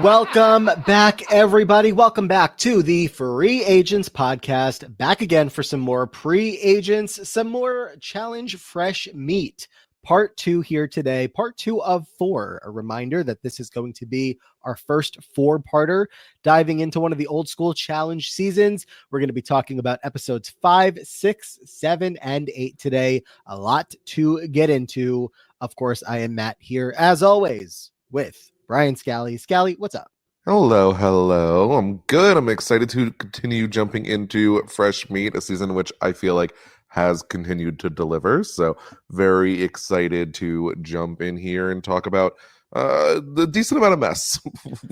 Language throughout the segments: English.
Welcome back, everybody. Welcome back to the Free Agents podcast. Back again for some more pre-agents, some more challenge fresh meat. Part 2 here today, part 2 of 4. A reminder that this is going to be our first 4-parter, diving into one of the old school challenge seasons. We're going to be talking about episodes 5, 6, 7, and 8 today. A lot to get into. Of course, I am Matt here, as always, with Brian Scally. Scally, what's up? Hello. I'm good. I'm excited to continue jumping into Fresh Meat, a season which I feel like has continued to deliver. So very excited to jump in here and talk about the decent amount of mess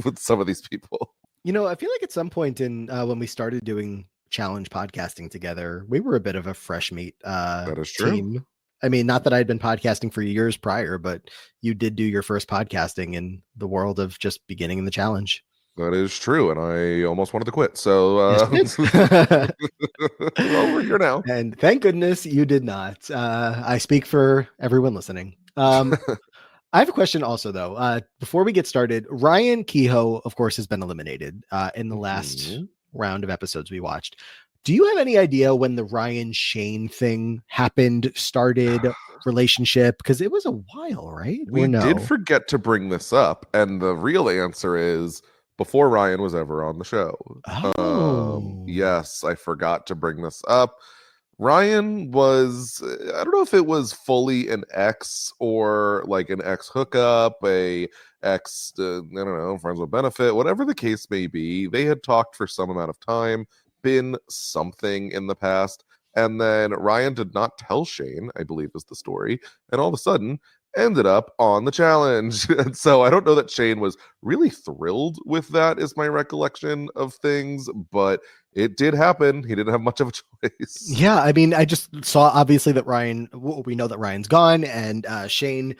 with some of these people. You know, I feel like at some point in when we started doing challenge podcasting together, we were a bit of a Fresh Meat That is true. team. I mean, not that I'd been podcasting for years prior, but you did do your first podcasting in the world of just beginning in the challenge. That is true, and I almost wanted to quit. So Yes, well, we're here now. And thank goodness you did not. I speak for everyone listening. I have a question also, though. Before we get started, Ryan Kehoe, of course, has been eliminated in the last round of episodes we watched. Do you have any idea when the Ryan Shane thing happened, started, relationship? Because it was a while, right? We did forget to bring this up, and the real answer is before Ryan was ever on the show. Yes, I forgot to bring this up. Ryan was, I don't know if it was fully an ex or like an ex hookup, a ex, I don't know, friends with benefit, whatever the case may be. They had talked for some amount of time, been something in the past, and then Ryan did not tell Shane, I believe is the story, and all of a sudden ended up on the challenge. And so I don't know that Shane was really thrilled with that, is my recollection of things, but it did happen. He didn't have much of a choice. Yeah, I mean, I just saw obviously that we know that Ryan's gone, and Shane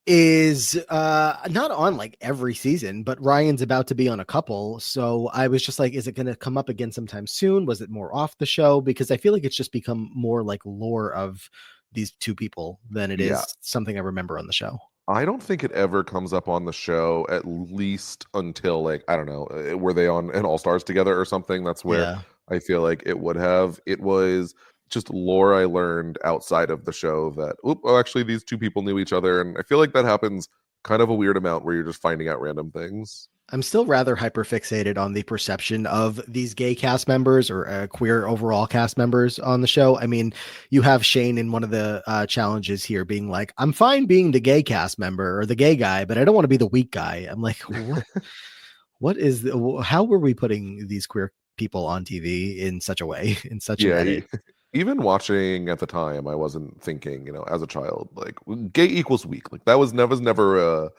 is not on like every season, but Ryan's about to be on a couple. So I was just like, is it going to come up again sometime soon? Was it more off the show? Because I feel like it's just become more like lore of these two people than it is something I remember on the show. I don't think it ever comes up on the show, at least until like, I don't know, were they on an All Stars together or something? That's where I feel like it would have. It was just lore I learned outside of the show that, actually these two people knew each other. And I feel like that happens kind of a weird amount where you're just finding out random things. I'm still rather hyperfixated on the perception of these gay cast members or queer overall cast members on the show. I mean, you have Shane in one of the challenges here being like, I'm fine being the gay cast member or the gay guy, but I don't want to be the weak guy. I'm like, how were we putting these queer people on TV in such a way, in such an edit? Even watching at the time, I wasn't thinking, as a child, like gay equals weak. Like that was never a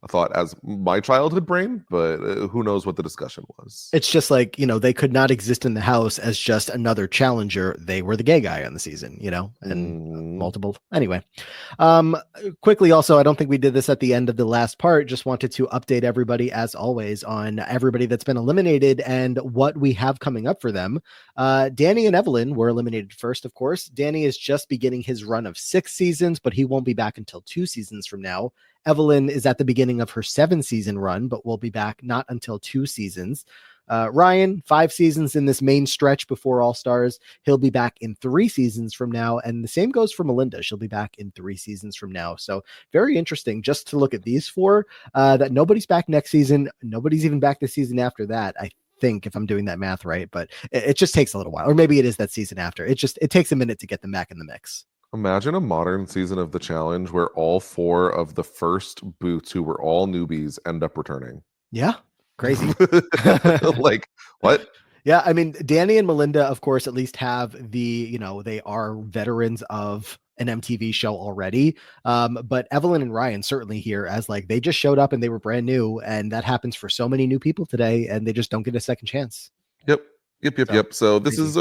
thought as my childhood brain, but who knows what the discussion was. It's just like, they could not exist in the house as just another challenger. They were the gay guy on the season, and multiple. Anyway, quickly also, I don't think we did this at the end of the last part. Just wanted to update everybody, as always, on everybody that's been eliminated and what we have coming up for them. Danny and Evelyn were eliminated first, of course. Danny is just beginning his run of 6 seasons, but he won't be back until 2 seasons from now. Evelyn is at the beginning of her 7-season run, but will be back not until 2 seasons. Ryan, 5 seasons in this main stretch before All Stars. He'll be back in 3 seasons from now. And the same goes for Melinda. She'll be back in 3 seasons from now. So very interesting just to look at these 4, that nobody's back next season. Nobody's even back the season after that, I think, if I'm doing that math right. But it just takes a little while. Or maybe it is that season after. It takes a minute to get them back in the mix. Imagine a modern season of the challenge where all 4 of the first boots, who were all newbies, end up returning. Yeah, crazy. Like, what? Yeah, I mean, Danny and Melinda, of course, at least have they are veterans of an MTV show already. But Evelyn and Ryan certainly here as like they just showed up and they were brand new, and that happens for so many new people today, and they just don't get a second chance. Yep. So this is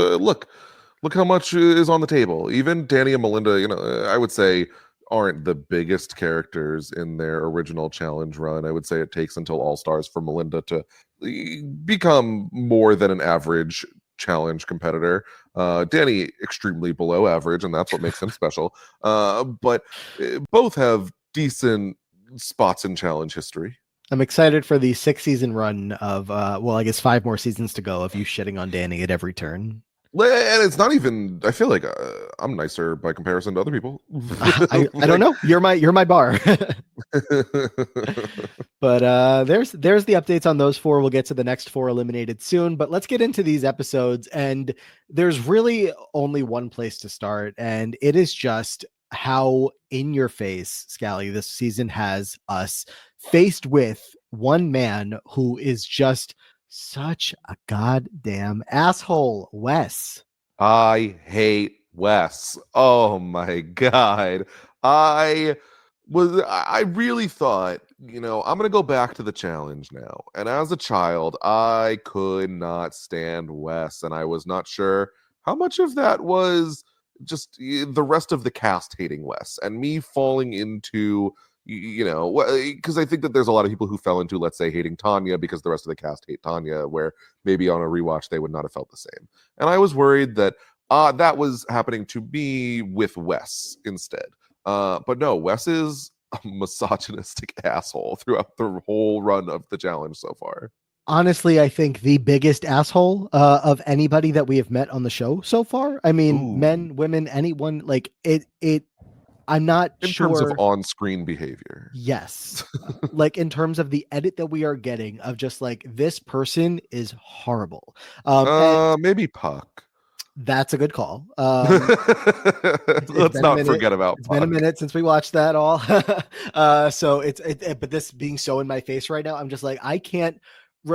Look how much is on the table. Even Danny and Melinda, I would say aren't the biggest characters in their original challenge run. I would say it takes until All Stars for Melinda to become more than an average challenge competitor. Danny, extremely below average, and that's what makes him special. But both have decent spots in challenge history. I'm excited for the 6 season run of, well, I guess 5 more seasons to go of you shitting on Danny at every turn. And it's not even. I feel like I'm nicer by comparison to other people. I don't know. You're my bar. But there's the updates on those 4. We'll get to the next 4 eliminated soon, but let's get into these episodes. And there's really only one place to start, and it is just how in your face, Scally, this season has us faced with one man who is just such a goddamn asshole, Wes. I hate Wes. Oh my god. I I really thought, I'm going to go back to the challenge now. And as a child, I could not stand Wes, and I was not sure how much of that was just the rest of the cast hating Wes and me falling into because I think that there's a lot of people who fell into, let's say, hating Tanya because the rest of the cast hate Tanya, where maybe on a rewatch they would not have felt the same. And I was worried that that was happening to me with Wes instead. But no, Wes is a misogynistic asshole throughout the whole run of the challenge so far. Honestly, I think the biggest asshole of anybody that we have met on the show so far. I mean, Ooh. men, women, anyone, like it. I'm not in sure. terms of on-screen behavior. Yes. Like in terms of the edit that we are getting of just like, this person is horrible. And Maybe Puck. that's a good call. Let's not forget about It's Puck. been a minute since we watched that all. So but this being so in my face right now, I'm just like, I can't.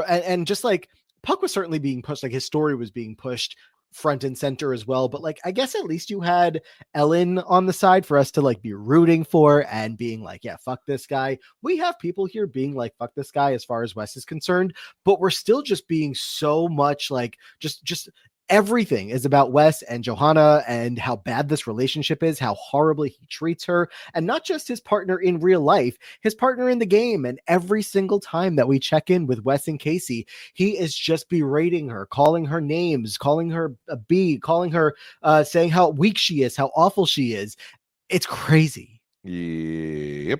And just like Puck was certainly being pushed, like his story was being pushed front and center as well. But like, I guess at least you had Ellen on the side for us to like be rooting for and being like, yeah, fuck this guy. We have people here being like, fuck this guy as far as Wes is concerned, but we're still just being so much like, just everything is about Wes and Johanna and how bad this relationship is, how horribly he treats her, and not just his partner in real life, his partner in the game. And every single time that we check in with Wes and Casey, he is just berating her, calling her names, calling her a B, calling her, saying how weak she is, how awful she is. It's crazy. Yep.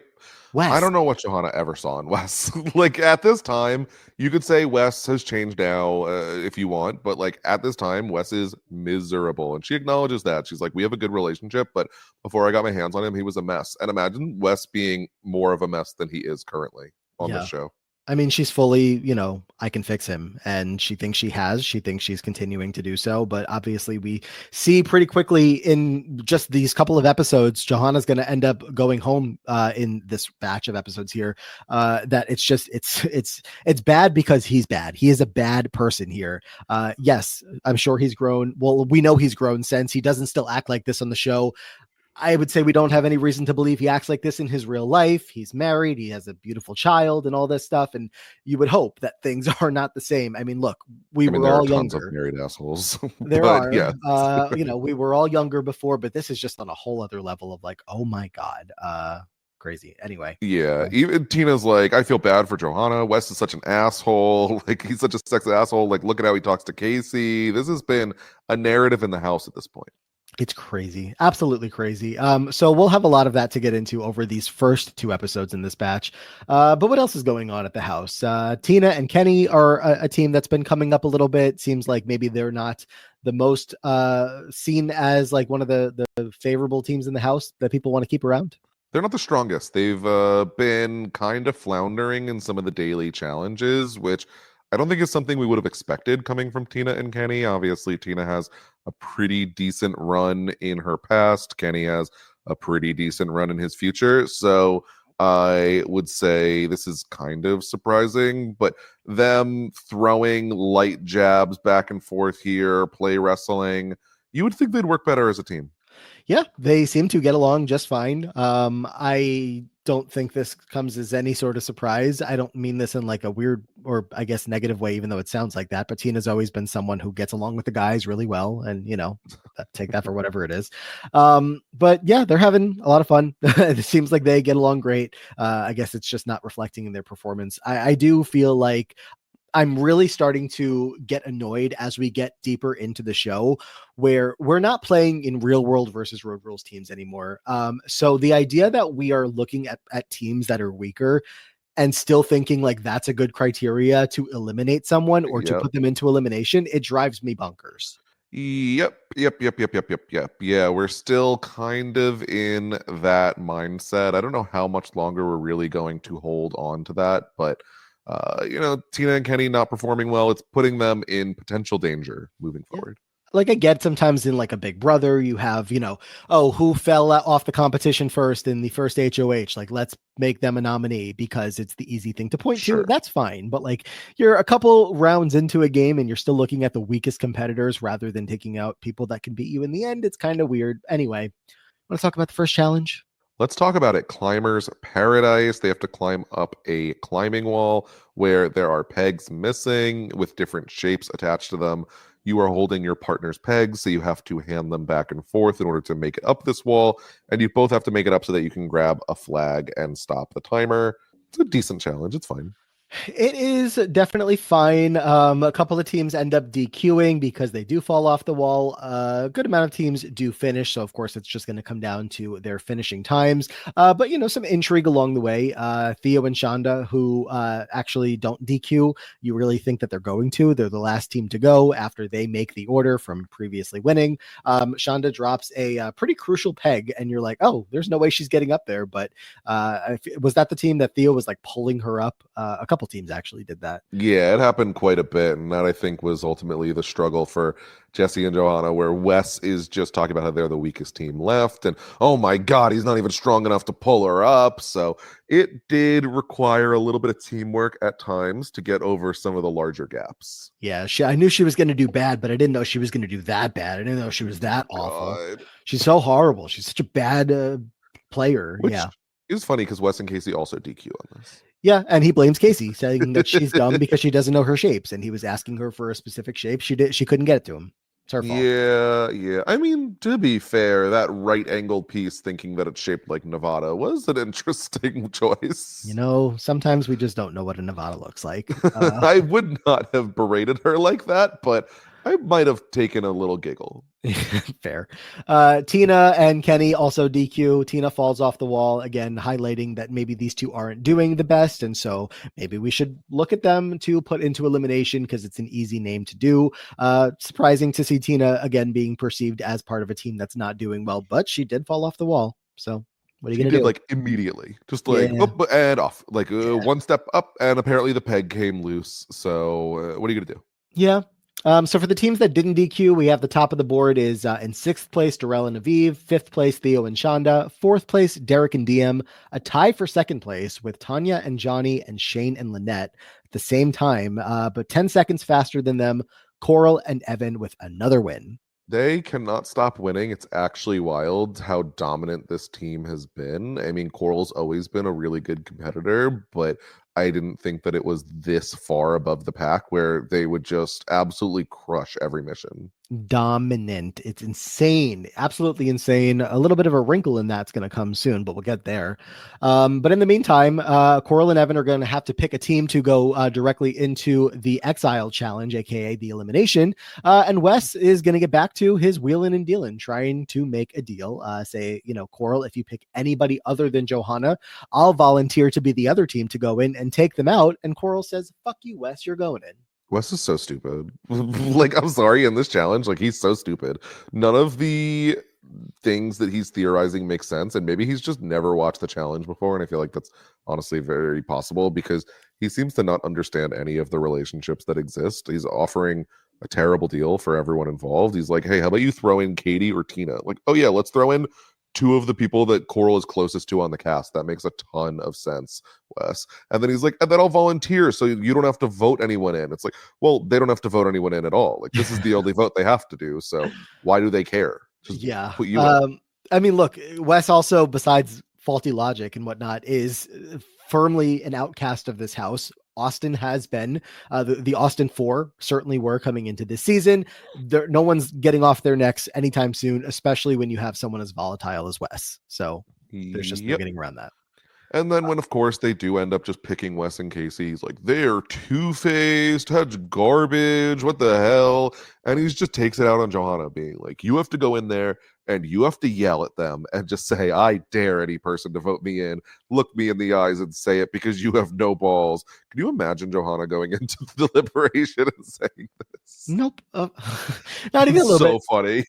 Wes. I don't know what Johanna ever saw in Wes. Like at this time, you could say Wes has changed now if you want, but like at this time, Wes is miserable. And she acknowledges that. She's like, we have a good relationship, but before I got my hands on him, he was a mess. And imagine Wes being more of a mess than he is currently on the show. I mean, she's fully, I can fix him. And she thinks she thinks she's continuing to do so. But obviously we see pretty quickly in just these couple of episodes, Johanna's going to end up going home in this batch of episodes here. That it's just, it's bad because he's bad. He is a bad person here. Yes, I'm sure he's grown. Well, we know he's grown since. He doesn't still act like this on the show. I would say we don't have any reason to believe he acts like this in his real life. He's married. He has a beautiful child and all this stuff. And you would hope that things are not the same. I mean, look, we were all tons younger. Of married assholes. There are. Yeah. We were all younger before, but this is just on a whole other level of like, oh my God. Crazy. Anyway. Yeah. Even Tina's like, I feel bad for Johanna. Wes is such an asshole. Like he's such a sexist asshole. Like, look at how he talks to Casey. This has been a narrative in the house at this point. It's crazy. Absolutely crazy. So we'll have a lot of that to get into over these first 2 episodes in this batch. But what else is going on at the house? Tina and Kenny are a team that's been coming up a little bit. Seems like maybe they're not the most seen as like one of the favorable teams in the house that people want to keep around. They're not the strongest. They've been kind of floundering in some of the daily challenges, which I don't think is something we would have expected coming from Tina and Kenny. Obviously, Tina has a pretty decent run in her past. Kenny has a pretty decent run in his future. So I would say this is kind of surprising, but them throwing light jabs back and forth here, play wrestling, you would think they'd work better as a team. Yeah, they seem to get along just fine. I don't think this comes as any sort of surprise. I don't mean this in like a weird or I guess negative way, even though it sounds like that. But Tina's always been someone who gets along with the guys really well, and take that for whatever it is. But yeah, they're having a lot of fun. It seems like they get along great. I guess it's just not reflecting in their performance. I do feel like I'm really starting to get annoyed as we get deeper into the show where we're not playing in real world versus road rules teams anymore. So the idea that we are looking at teams that are weaker and still thinking like that's a good criteria to eliminate someone or to Yep. put them into elimination, it drives me bonkers. Yep. Yeah, we're still kind of in that mindset. I don't know how much longer we're really going to hold on to that, but Tina and Kenny not performing well, it's putting them in potential danger moving forward. Like I get sometimes in like a Big Brother, you have, oh, who fell off the competition first in the first HOH? Like, let's make them a nominee because it's the easy thing to point to. Sure. That's fine. But like you're a couple rounds into a game and you're still looking at the weakest competitors rather than taking out people that can beat you in the end. It's kind of weird. Anyway, want to talk about the first challenge? Let's talk about it. Climbers Paradise. They have to climb up a climbing wall where there are pegs missing with different shapes attached to them. You are holding your partner's pegs, so you have to hand them back and forth in order to make it up this wall. And you both have to make it up so that you can grab a flag and stop the timer. It's a decent challenge. It's fine. It is definitely fine. A couple of teams end up DQing because they do fall off the wall. A good amount of teams do finish. So, of course, it's just going to come down to their finishing times. But, some intrigue along the way. Theo and Shonda, who actually don't DQ, you really think that they're going to. They're the last team to go after they make the order from previously winning. Shonda drops a pretty crucial peg, and you're like, oh, there's no way she's getting up there. But was that the team that Theo was like pulling her up? A couple teams actually did that. Yeah, it happened quite a bit, and that I think was ultimately the struggle for Jesse and Johanna, where Wes is just talking about how they're the weakest team left, and oh my god, he's not even strong enough to pull her up. So it did require a little bit of teamwork at times to get over some of the larger gaps. Yeah, I knew she was going to do bad, but I didn't know she was going to do that bad. I didn't know she was that awful. God. She's so horrible. She's such a bad player. Which yeah. is funny because Wes and Casey also DQ on this. Yeah, and he blames Casey, saying that she's dumb because she doesn't know her shapes, and he was asking her for a specific shape. She couldn't get it to him. It's her fault. Yeah. I mean, to be fair, that right-angled piece thinking that it's shaped like Nevada was an interesting choice. Sometimes we just don't know what a Nevada looks like. I would not have berated her like that, but I might have taken a little giggle. Fair. Tina and Kenny also DQ. Tina falls off the wall, again, highlighting that maybe these two aren't doing the best. And so maybe we should look at them to put into elimination because it's an easy name to do. Surprising to see Tina, again, being perceived as part of a team that's not doing well, but she did fall off the wall. So what are you going to do? Like immediately, just like up and off, like one step up, and apparently the peg came loose. So what are you going to do? Yeah. So for the teams that didn't DQ, we have the top of the board is in 6th place, Darrell and Aviv, 5th place, Theo and Shonda, 4th place, Derek and DM, a tie for 2nd place with Tanya and Johnny and Shane and Lynette at the same time, but 10 seconds faster than them, Coral and Evan with another win. They cannot stop winning. It's actually wild how dominant this team has been. I mean, Coral's always been a really good competitor, but I didn't think that it was this far above the pack where they would just absolutely crush every mission. Dominant. It's insane. Absolutely insane. A little bit of a wrinkle in that's going to come soon, but we'll get there. But in the meantime, Coral and Evan are going to have to pick a team to go directly into the Exile Challenge, aka the elimination. And Wes is going to get back to his wheeling and dealing, trying to make a deal. Say, Coral, if you pick anybody other than Johanna, I'll volunteer to be the other team to go in and take them out. And Coral says, fuck you, Wes, you're going in. Wes is so stupid. Like, I'm sorry, in this challenge, like, he's so stupid. None of the things that he's theorizing make sense, and maybe he's just never watched the challenge before, and I feel like that's honestly very possible because he seems to not understand any of the relationships that exist. He's offering a terrible deal for everyone involved. He's like, hey, how about you throw in Katie or Tina? Like, oh yeah, let's throw in two of the people that Coral is closest to on the cast. That makes a ton of sense, Wes. And then he's like, and then I'll volunteer so you don't have to vote anyone in. It's like, well, they don't have to vote anyone in at all. Like, this is the only vote they have to do. So why do they care? Just put you in. I mean, look, Wes also, besides faulty logic and whatnot, is firmly an outcast of this house. Austin has been. The Austin 4 certainly were coming into this season. No one's getting off their necks anytime soon, especially when you have someone as volatile as Wes. So there's just no getting around that. And then when, of course, they do end up just picking Wes and Casey, he's like, they're two-faced, such garbage, what the hell? And he just takes it out on Johanna, being like, you have to go in there and you have to yell at them and just say, I dare any person to vote me in, look me in the eyes and say it because you have no balls. Can you imagine Johanna going into the deliberation and saying this? Nope. Not even a little So bit. funny.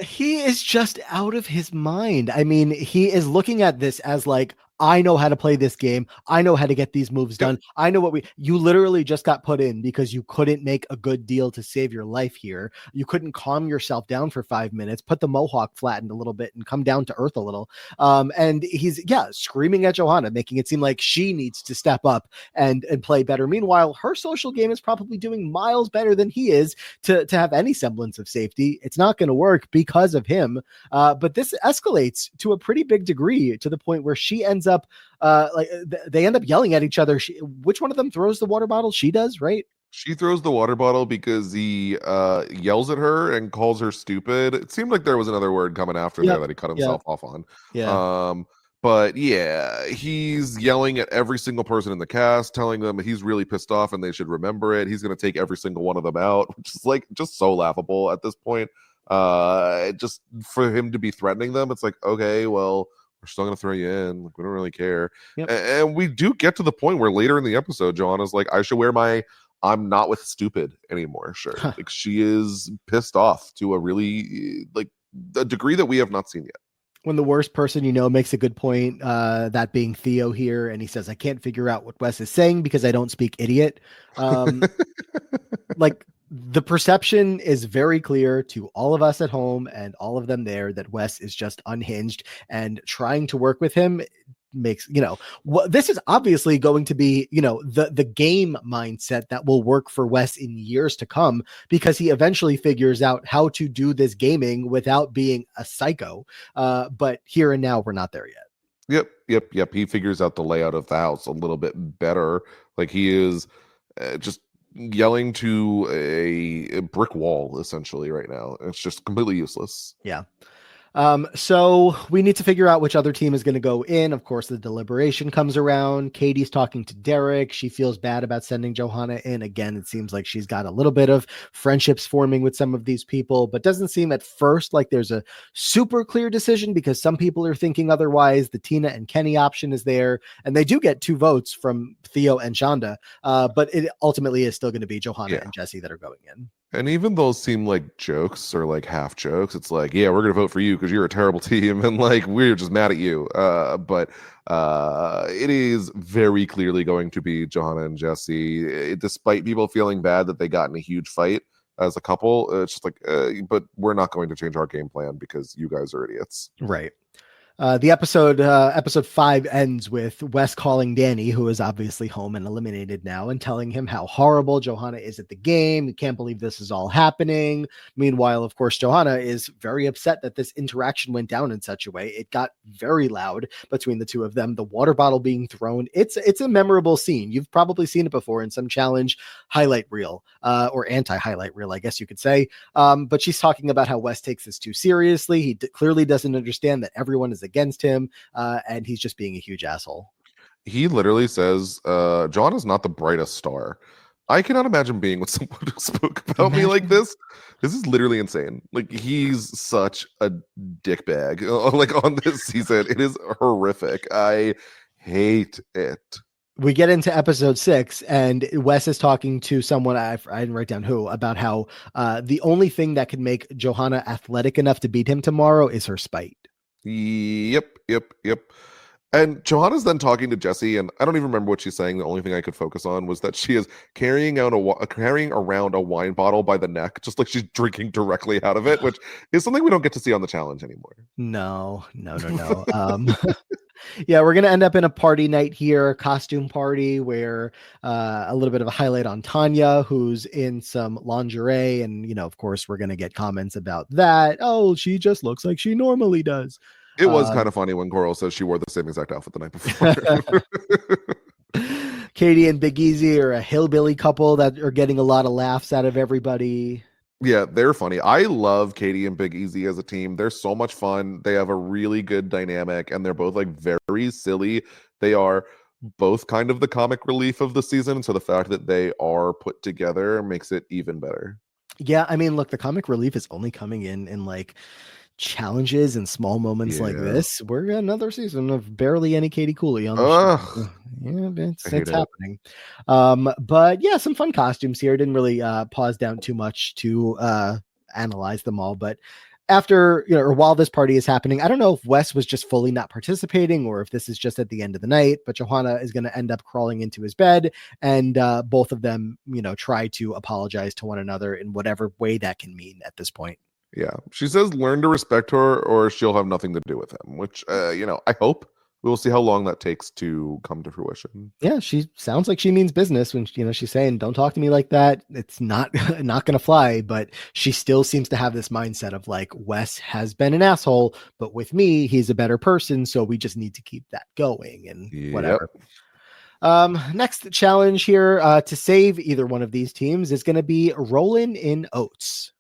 He is just out of his mind. I mean, he is looking at this as like, I know how to play this game. I know how to get these moves done. Yep. I know you literally just got put in because you couldn't make a good deal to save your life here. You couldn't calm yourself down for 5 minutes, put the mohawk flattened a little bit and come down to earth a little. And he's, screaming at Johanna, making it seem like she needs to step up and play better. Meanwhile, her social game is probably doing miles better than he is to have any semblance of safety. It's not going to work because of him. But this escalates to a pretty big degree to the point where she ends up they end up yelling at each other. Which one of them throws the water bottle? She does, right? She throws the water bottle because he yells at her and calls her stupid. It seemed like there was another word coming after there that he cut himself off on. Yeah. But yeah, he's yelling at every single person in the cast, telling them he's really pissed off and they should remember it. He's going to take every single one of them out, which is like just so laughable at this point. Just for him to be threatening them, it's like, okay, well, we're still going to throw you in. Like, we don't really care. Yep. And we do get to the point where later in the episode, Joanna's like, I should wear my I'm not with stupid anymore shirt. Like, she is pissed off to a really, like, a degree that we have not seen yet. When the worst person you know makes a good point, that being Theo here, and he says, I can't figure out what Wes is saying because I don't speak idiot. Like, the perception is very clear to all of us at home and all of them there that Wes is just unhinged, and trying to work with him makes, this is obviously going to be, the game mindset that will work for Wes in years to come, because he eventually figures out how to do this gaming without being a psycho. But here and now, we're not there yet. Yep. He figures out the layout of the house a little bit better. Like, he is just yelling to a brick wall essentially right now. It's just completely useless. Yeah. So we need to figure out which other team is going to go in. Of course, the deliberation comes around. Katie's talking to Derek. She feels bad about sending Johanna in. Again, it seems like she's got a little bit of friendships forming with some of these people, but doesn't seem at first like there's a super clear decision, because some people are thinking otherwise. The Tina and Kenny option is there, and they do get 2 votes from Theo and Shonda. But it ultimately is still going to be Johanna and Jesse that are going in. And even those seem like jokes or like half jokes. It's like, yeah, we're going to vote for you because you're a terrible team. And like, we're just mad at you. But it is very clearly going to be Johanna and Jesse, despite people feeling bad that they got in a huge fight as a couple. It's just like, but we're not going to change our game plan because you guys are idiots. Right. The episode 5 ends with Wes calling Danny, who is obviously home and eliminated now, and telling him how horrible Johanna is at the game. He can't believe this is all happening. Meanwhile, of course, Johanna is very upset that this interaction went down in such a way. It got very loud between the two of them. The water bottle being thrown. It's a memorable scene. You've probably seen it before in some challenge highlight reel, or anti-highlight reel, I guess you could say. But she's talking about how Wes takes this too seriously. He clearly doesn't understand that everyone is against him, and he's just being a huge asshole. He literally says, John is not the brightest star. I cannot imagine being with someone who spoke about me like this. This is literally insane. Like, he's such a dickbag. Like, on this season, it is horrific. I hate it. We get into episode 6, and Wes is talking to someone, I didn't write down who, about how the only thing that could make Johanna athletic enough to beat him tomorrow is her spite. Yep. And Johanna's then talking to Jesse, and I don't even remember what she's saying. The only thing I could focus on was that she is carrying around a wine bottle by the neck, just like she's drinking directly out of it, which is something we don't get to see on the challenge anymore. No. Yeah, we're going to end up in a party night here, a costume party, where a little bit of a highlight on Tanya, who's in some lingerie. And, of course, we're going to get comments about that. Oh, she just looks like she normally does. It was kind of funny when Coral says she wore the same exact outfit the night before. Katie and Big Easy are a hillbilly couple that are getting a lot of laughs out of everybody. Yeah, they're funny. I love Katie and Big Easy as a team. They're so much fun. They have a really good dynamic, and they're both like very silly. They are both kind of the comic relief of the season. So the fact that they are put together makes it even better. Yeah, I mean, look, the comic relief is only coming in like challenges and small moments like Yeah. this, we're got another season of barely any Katie Cooley on the show. Ugh, Yeah, I it's hate it. happening. But yeah, some fun costumes here. Didn't really pause down too much to analyze them all, but after, or while this party is happening, I don't know if Wes was just fully not participating or if this is just at the end of the night, but Johanna is going to end up crawling into his bed, and both of them, try to apologize to one another in whatever way that can mean at this point. Yeah. She says learn to respect her or she'll have nothing to do with him, which, I hope we will see how long that takes to come to fruition. Yeah, she sounds like she means business when she's saying, "Don't talk to me like that." It's not not going to fly, but she still seems to have this mindset of like, Wes has been an asshole, but with me, he's a better person, so we just need to keep that going and whatever. Next challenge here to save either one of these teams is going to be Rollin' in Oats.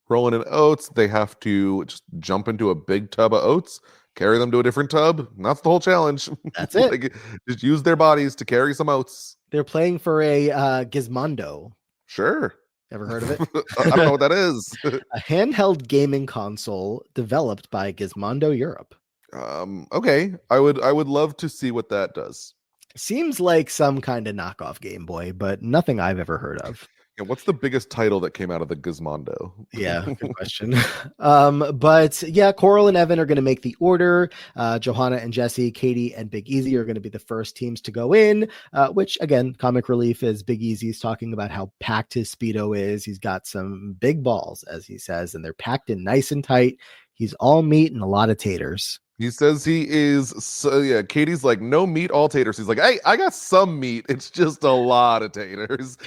Rolling in oats, they have to just jump into a big tub of oats, carry them to a different tub. And that's the whole challenge. That's it. Like, just use their bodies to carry some oats. They're playing for a Gizmondo. Sure. Ever heard of it? I don't know what that is. A handheld gaming console developed by Gizmondo Europe. Okay. I would love to see what that does. Seems like some kind of knockoff Game Boy, but nothing I've ever heard of. Yeah, what's the biggest title that came out of the Gizmondo? Yeah, good question. But yeah, Coral and Evan are going to make the order. Johanna and Jesse, Katie and Big Easy are going to be the first teams to go in, which again, comic relief is Big Easy's talking about how packed his Speedo is. He's got some big balls, as he says, and they're packed in nice and tight. He's all meat and a lot of taters. He says he is. So, yeah, Katie's like, no meat, all taters. He's like, hey, I got some meat. It's just a lot of taters.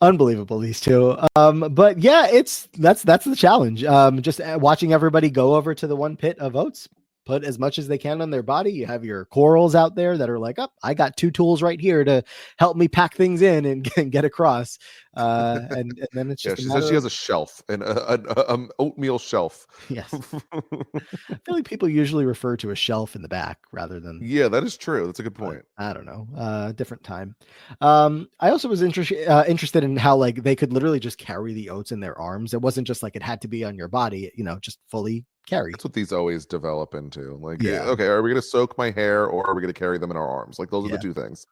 Unbelievable, these two. But yeah, that's the challenge. Just watching everybody go over to the one pit of oats, put as much as they can on their body. You have your corals out there that are like, oh, I got two tools right here to help me pack things in and get across. And then it's just she says she has a shelf and an oatmeal shelf. Yes. I feel like people usually refer to a shelf in the back rather than. Yeah, that is true. That's a good point. I don't know. Different time. I also was interested in how like they could literally just carry the oats in their arms. It wasn't just like it had to be on your body, just fully carry. That's what these always develop into. Like, Yeah. Okay, are we going to soak my hair or are we going to carry them in our arms? Like, those are the two things.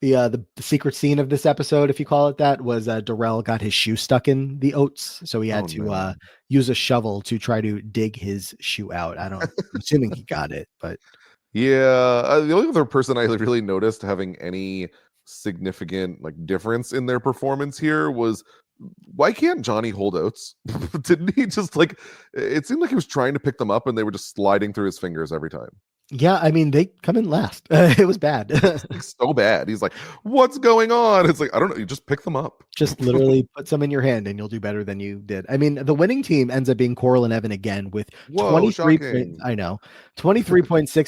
The secret scene of this episode, if you call it that, was Darrell got his shoe stuck in the oats, so he had to use a shovel to try to dig his shoe out. I'm assuming he got it, but yeah, the only other person I really noticed having any significant like difference in their performance here was, why can't Johnny hold oats? Didn't he just like, it seemed like he was trying to pick them up and they were just sliding through his fingers every time. Yeah, I mean, they come in last. It was bad. Like, so bad. He's like, what's going on? It's like, I don't know. You just pick them up. Just literally put some in your hand and you'll do better than you did. I mean, the winning team ends up being Coral and Evan again with 23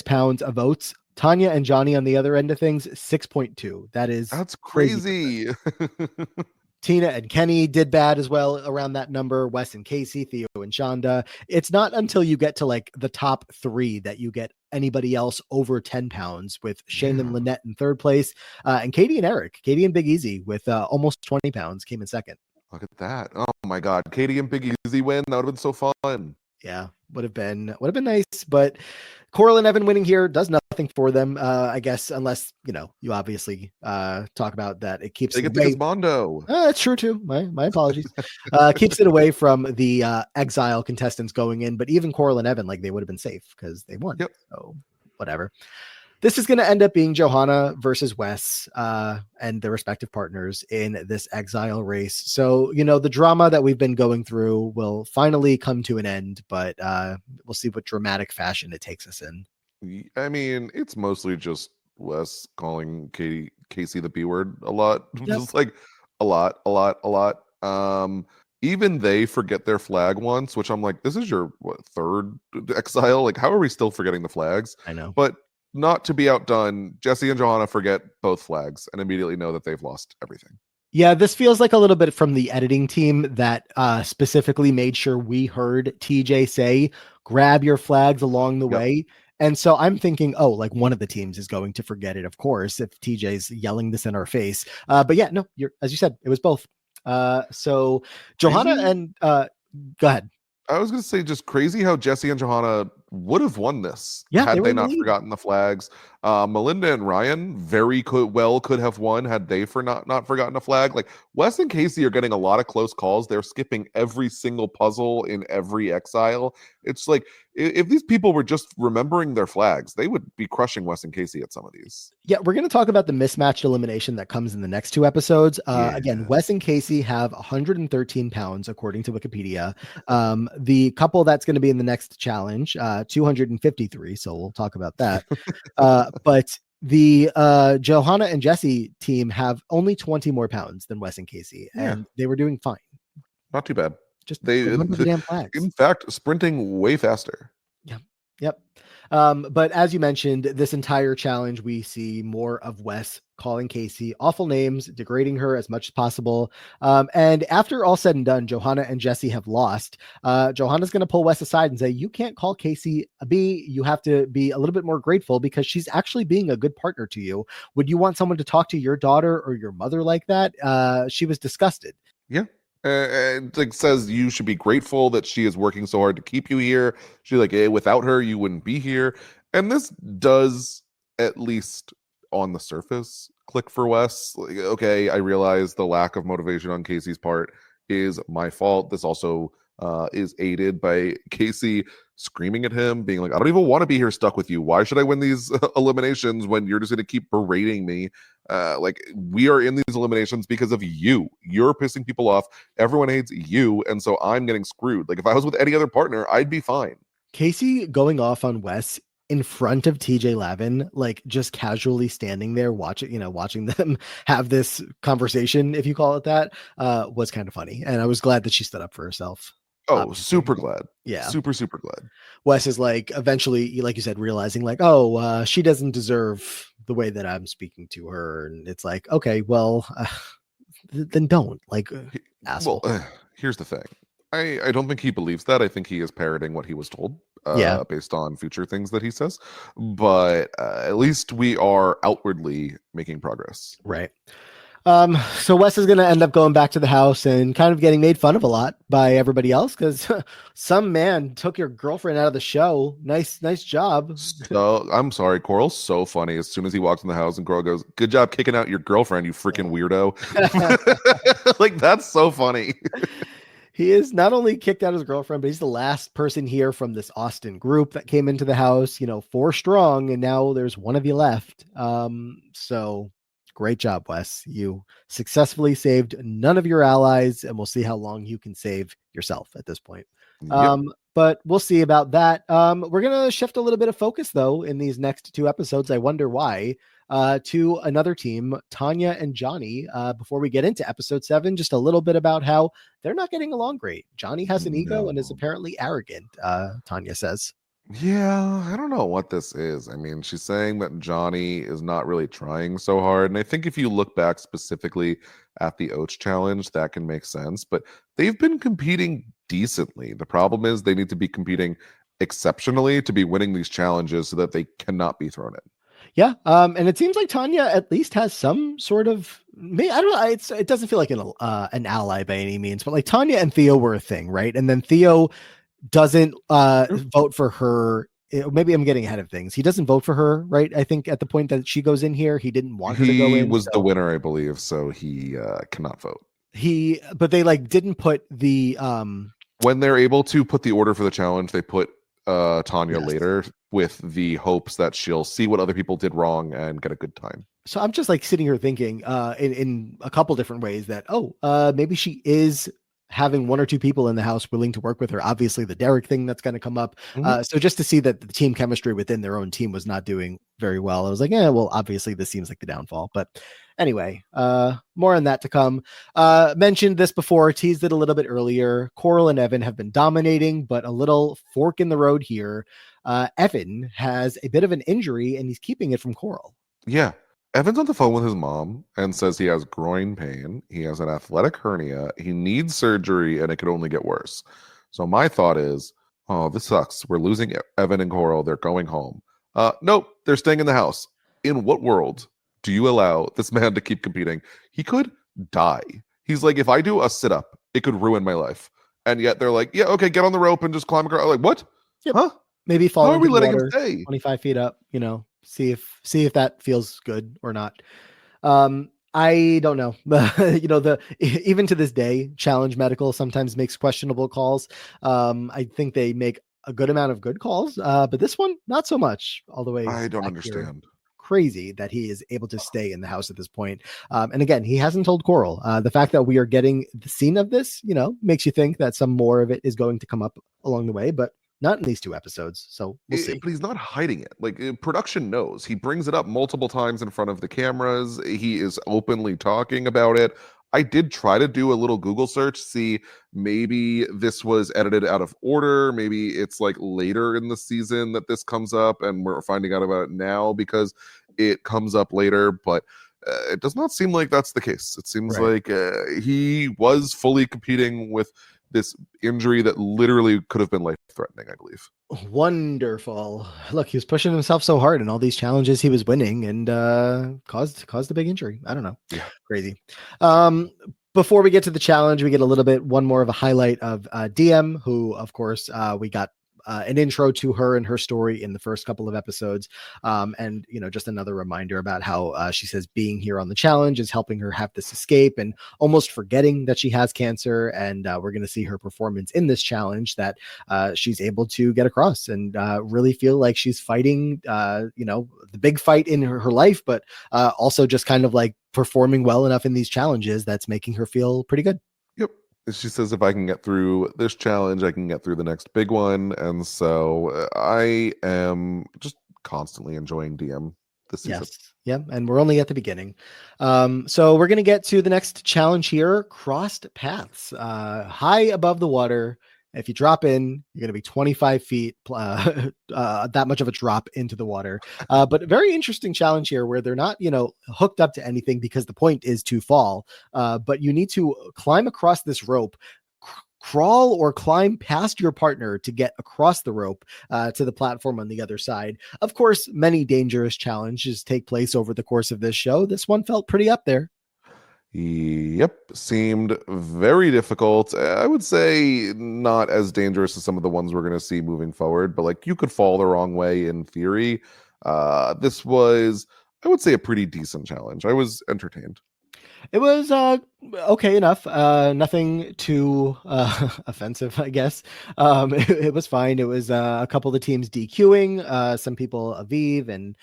pounds of oats. Tanya and Johnny on the other end of things, 6.2. That's crazy. Tina and Kenny did bad as well around that number. Wes and Casey, Theo and Shonda. It's not until you get to like the top 3 that you get anybody else over 10 pounds, with Shane and Lynette in third place, and Katie and Eric. Katie and Big Easy with almost 20 pounds came in second. Look at that. Oh my God. Katie and Big Easy win. That would have been so fun. Yeah, would have been nice, but Coral and Evan winning here does nothing for them, I guess, unless you obviously talk about that. It keeps they get the Gizmondo. That's true too. My apologies. Keeps it away from the exile contestants going in, but even Coral and Evan, like, they would have been safe because they won. Yep. So whatever. This is going to end up being Johanna versus Wes and their respective partners in this exile race. So, the drama that we've been going through will finally come to an end, but we'll see what dramatic fashion it takes us in. I mean, it's mostly just Wes calling Casey the B word a lot. Yep. Just like a lot. Even they forget their flag once, which I'm like, this is your third exile? Like, how are we still forgetting the flags? I know. But not to be outdone, Jesse and Johanna forget both flags and immediately know that they've lost everything. Yeah, this feels like a little bit from the editing team that specifically made sure we heard TJ say, grab your flags along the way. And so I'm thinking, like one of the teams is going to forget it, of course, if TJ's yelling this in our face. But yeah, no, as you said, it was both. So Johanna and go ahead. I was going to say, just crazy how Jesse and Johanna would have won this Yeah, they had were they in the not lead. forgotten the flags. Melinda and Ryan could have won had they not forgotten a flag. Like Wes and Casey are getting a lot of close calls. They're skipping every single puzzle in every exile. It's like if these people were just remembering their flags, they would be crushing Wes and Casey at some of these. Yeah, we're going to talk about the mismatched elimination that comes in the next two episodes. Again, Yeah. Wes and Casey have 113 pounds, according to Wikipedia. The couple that's going to be in the next challenge, 253. So we'll talk about that. But the Johanna and Jesse team have only 20 more pounds than Wes and Casey, and they were doing fine. Not too bad. Just They, remember the damn flags. in fact, sprinting way faster. Yeah. Yep. But as you mentioned, this entire challenge, we see more of Wes calling Casey awful names, degrading her as much as possible. And after all said and done, Johanna and Jesse have lost. Johanna's going to pull Wes aside and say, you can't call Casey a B. You have to be a little bit more grateful because she's actually being a good partner to you. Would you want someone to talk to your daughter or your mother like that? She was disgusted. Yeah. And like says you should be grateful that she is working so hard to keep you here. She's like, without her, you wouldn't be here. And this does, at least on the surface, click for Wes. Like, okay, I realize the lack of motivation on Casey's part is my fault. This also is aided by Casey screaming at him, being like, I don't even want to be here stuck with you. Why should I win these eliminations when you're just going to keep berating me? Like, we are in these eliminations because of you. You're pissing people off. Everyone hates you. And so I'm getting screwed. Like, if I was with any other partner, I'd be fine. Casey going off on Wes in front of TJ Lavin, like just casually standing there watching them have this conversation, if you call it that, was kind of funny. And I was glad that she stood up for herself. Oh, Obviously. super glad. Yeah. Super glad. Wes is like eventually, like you said, realizing like, she doesn't deserve the way that I'm speaking to her. And it's like, okay, well, then don't asshole. Well, here's the thing. I don't think he believes that. I think he is parroting what he was told based on future things that he says. But at least we are outwardly making progress. Right. So Wes is going to end up going back to the house and kind of getting made fun of a lot by everybody else because some man took your girlfriend out of the show. Nice job. So I'm sorry, Coral's so funny. As soon as he walks in the house and Coral goes, "Good job kicking out your girlfriend, you freaking weirdo." Like, that's so funny. He is not only kicked out his girlfriend, but he's the last person here from this Austin group that came into the house, 4 strong, and now there's one of you left. So great job, Wes. You successfully saved none of your allies, and we'll see how long you can save yourself at this point. Yep. But we'll see about that. We're going to shift a little bit of focus, though, in these next 2 episodes. I wonder why. To another team, Tanya and Johnny. Before we get into episode 7, just a little bit about how they're not getting along great. Johnny has an ego and is apparently arrogant, Tanya says. Yeah, I don't know what this is. I mean, she's saying that Johnny is not really trying so hard. And I think if you look back specifically at the Oach challenge, that can make sense. But they've been competing decently. The problem is they need to be competing exceptionally to be winning these challenges so that they cannot be thrown in. Yeah. And it seems like Tanya at least has some sort of, I don't know. It doesn't feel like an ally by any means, but like Tanya and Theo were a thing, right? And then Theo doesn't vote for her. Maybe I'm getting ahead of things. He doesn't vote for her, right? I think at the point that she goes in here, he didn't want her to go in. He was the winner, I believe, so he cannot vote. But they didn't put the when they're able to put the order for the challenge, they put Tanya later with the hopes that she'll see what other people did wrong and get a good time. So I'm just sitting here thinking in a couple different ways that, maybe she is having 1 or 2 people in the house willing to work with her. Obviously the Derek thing that's going to come up. So just to see that the team chemistry within their own team was not doing very well, I was like, well, obviously this seems like the downfall, but anyway, more on that to come. Mentioned this before, teased it a little bit earlier. Coral and Evan have been dominating, but a little fork in the road here. Evan has a bit of an injury and he's keeping it from Coral. Yeah. Evan's on the phone with his mom and says he has groin pain. He has an athletic hernia. He needs surgery and it could only get worse. So my thought is, oh, this sucks. We're losing Evan and Coral. They're going home. Nope, they're staying in the house. In what world do you allow this man to keep competing? He could die. He's like, if I do a sit-up, it could ruin my life. and yet they're like, yeah, okay, get on the rope and just climb across. Like, what? Yep. Huh? Maybe How fall are we into the letting him water stay? 25 feet up, see if that feels good or not. I don't know. Even to this day, Challenge Medical sometimes makes questionable calls. I think they make a good amount of good calls, but this one not so much. All the way I don't back here. understand. Crazy that he is able to stay in the house at this point. And again, he hasn't told Coral. The fact that we are getting the scene of this, makes you think that some more of it is going to come up along the way, but not in these 2 episodes. So we'll see. But he's not hiding it. Like production knows. He brings it up multiple times in front of the cameras. He is openly talking about it. I did try to do a little Google search, see maybe this was edited out of order. Maybe it's like later in the season that this comes up and we're finding out about it now because it comes up later. But it does not seem like that's the case. It seems Right. like he was fully competing with this injury that literally could have been life threatening, I believe. Wonderful. Look, he was pushing himself so hard in all these challenges he was winning and caused a big injury. I don't know. Yeah. Crazy. Before we get to the challenge, we get a little bit one more of a highlight of DM, who, of course, we got an intro to her and her story in the first couple of episodes. And, just another reminder about how she says being here on the challenge is helping her have this escape and almost forgetting that she has cancer. And we're going to see her performance in this challenge that she's able to get across and really feel like she's fighting, the big fight in her life, but also just kind of like performing well enough in these challenges that's making her feel pretty good. Yep. She says if I can get through this challenge, I can get through the next big one. And so I am just constantly enjoying DM this season. Yes. Yeah. And we're only at the beginning. So we're going to get to the next challenge here. Crossed paths, high above the water. If you drop in, you're going to be 25 feet, that much of a drop into the water. But a very interesting challenge here where they're not, hooked up to anything because the point is to fall. But you need to climb across this rope, crawl or climb past your partner to get across the rope to the platform on the other side. Of course, many dangerous challenges take place over the course of this show. This one felt pretty up there. Yep, seemed very difficult. I would say not as dangerous as some of the ones we're going to see moving forward, but like you could fall the wrong way in theory. This was, I would say, a pretty decent challenge. I was entertained. It was okay enough. Nothing too offensive, I guess. It was fine. It was a couple of the teams DQing. Some people, Aviv and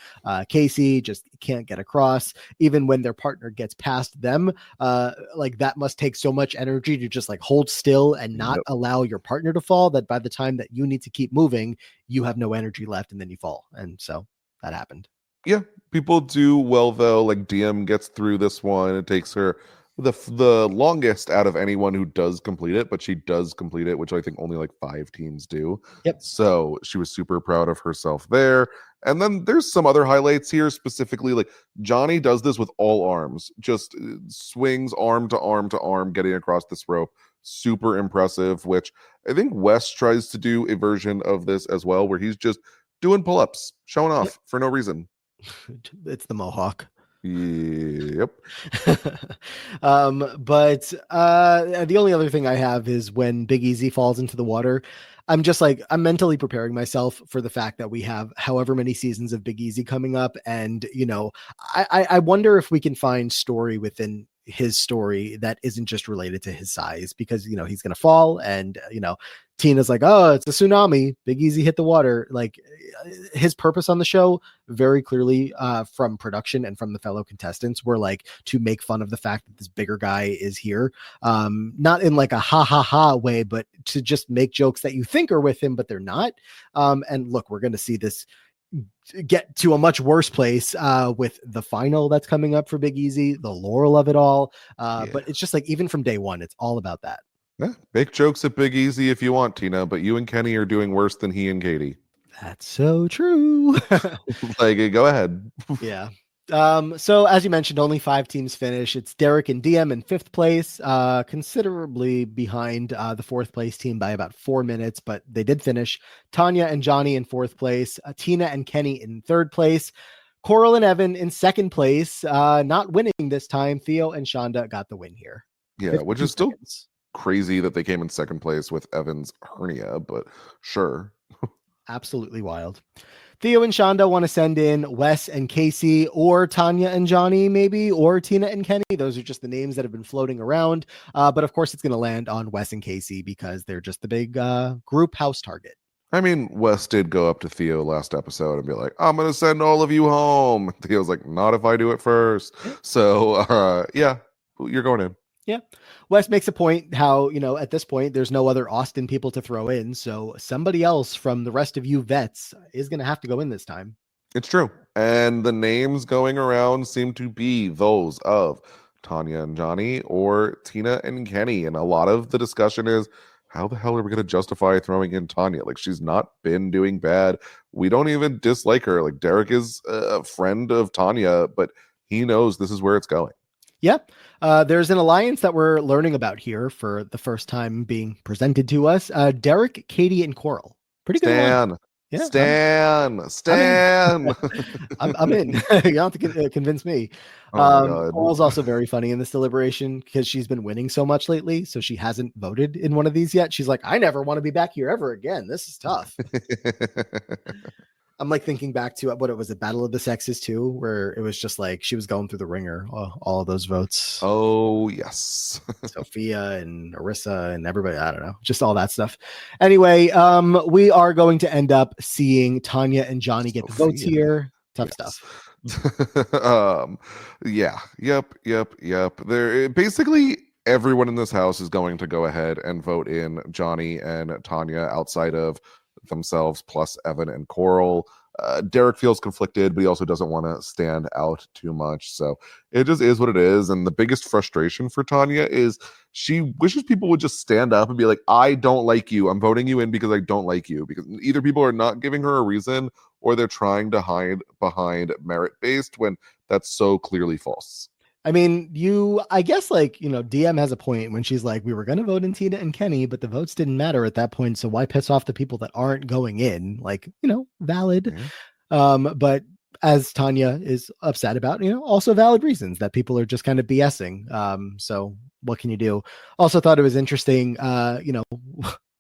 Casey, just can't get across. Even when their partner gets past them, like that must take so much energy to just like hold still and not allow your partner to fall. That by the time that you need to keep moving, you have no energy left, and then you fall. And so that happened. Yeah, people do well though. Like DM gets through this one. It takes her the longest out of anyone who does complete it, but she does complete it, which I think only like 5 teams do. Yep. So she was super proud of herself there. And then there's some other highlights here, specifically like Johnny does this with all arms, just swings arm to arm to arm, getting across this rope. Super impressive, which I think Wes tries to do a version of this as well, where he's just doing pull-ups, showing off for no reason. It's the Mohawk. Yep. But the only other thing I have is when Big Easy falls into the water. I'm just like, I'm mentally preparing myself for the fact that we have however many seasons of Big Easy coming up. And, I wonder if we can find story within his story that isn't just related to his size, because, he's going to fall and, Tina's like, oh, it's a tsunami. Big Easy hit the water. Like his purpose on the show very clearly from production and from the fellow contestants were like to make fun of the fact that this bigger guy is here. Not in like a ha ha ha way, but to just make jokes that you think are with him, but they're not. And look, we're going to see this get to a much worse place with the final that's coming up for Big Easy, the Laurel of it all. But it's just like, even from day one, it's all about that. Yeah, make jokes at Big Easy if you want, Tina, but you and Kenny are doing worse than he and Katie. That's so true. Like, go ahead. Yeah. So as you mentioned, only 5 teams finish. It's Derek and DM in 5th place, considerably behind the 4th place team by about 4 minutes, but they did finish. Tanya and Johnny in 4th place, Tina and Kenny in 3rd place, Coral and Evan in 2nd place, not winning this time. Theo and Shonda got the win here. Yeah, which is still crazy that they came in second place with Evan's hernia, but sure. Absolutely wild. Theo and Shonda want to send in Wes and Casey, or Tanya and Johnny, maybe, or Tina and Kenny. Those are just the names that have been floating around. But of course, it's going to land on Wes and Casey because they're just the big group house target. I mean, Wes did go up to Theo last episode and be like, I'm going to send all of you home. Theo's like, not if I do it first. So, yeah, you're going in. Yeah. Wes makes a point how, at this point, there's no other Austin people to throw in. So somebody else from the rest of you vets is going to have to go in this time. It's true. And the names going around seem to be those of Tanya and Johnny or Tina and Kenny. And a lot of the discussion is, how the hell are we going to justify throwing in Tanya? Like, she's not been doing bad. We don't even dislike her. Like, Derek is a friend of Tanya, but he knows this is where it's going. Yeah. There's an alliance that we're learning about here for the first time being presented to us. Derek, Katie, and Coral. Pretty good. Stan. Yeah, Stan. I'm in. You don't have to convince me. Coral's also very funny in this deliberation because she's been winning so much lately. So she hasn't voted in one of these yet. She's like, I never want to be back here ever again. This is tough. I'm like thinking back to what it was, a Battle of the Sexes too, where it was just like she was going through the ringer, all of those votes. Oh, yes. Sophia and Arissa and everybody, I don't know, just all that stuff. Anyway, we are going to end up seeing Tanya and Johnny get the votes here. Tough stuff. Yeah. Yep. There basically everyone in this house is going to go ahead and vote in Johnny and Tanya outside of themselves, plus Evan and Coral. Derek feels conflicted, but he also doesn't want to stand out too much. So it just is what it is. And the biggest frustration for Tanya is she wishes people would just stand up and be like, I don't like you. I'm voting you in because I don't like you. Because either people are not giving her a reason or they're trying to hide behind merit-based when that's so clearly false. I mean, I guess DM has a point when she's like, we were going to vote in Tina and Kenny, but the votes didn't matter at that point. So why piss off the people that aren't going in? Like, valid. Mm-hmm. But as Tanya is upset about, also valid reasons that people are just kind of BSing. So what can you do? Also thought it was interesting,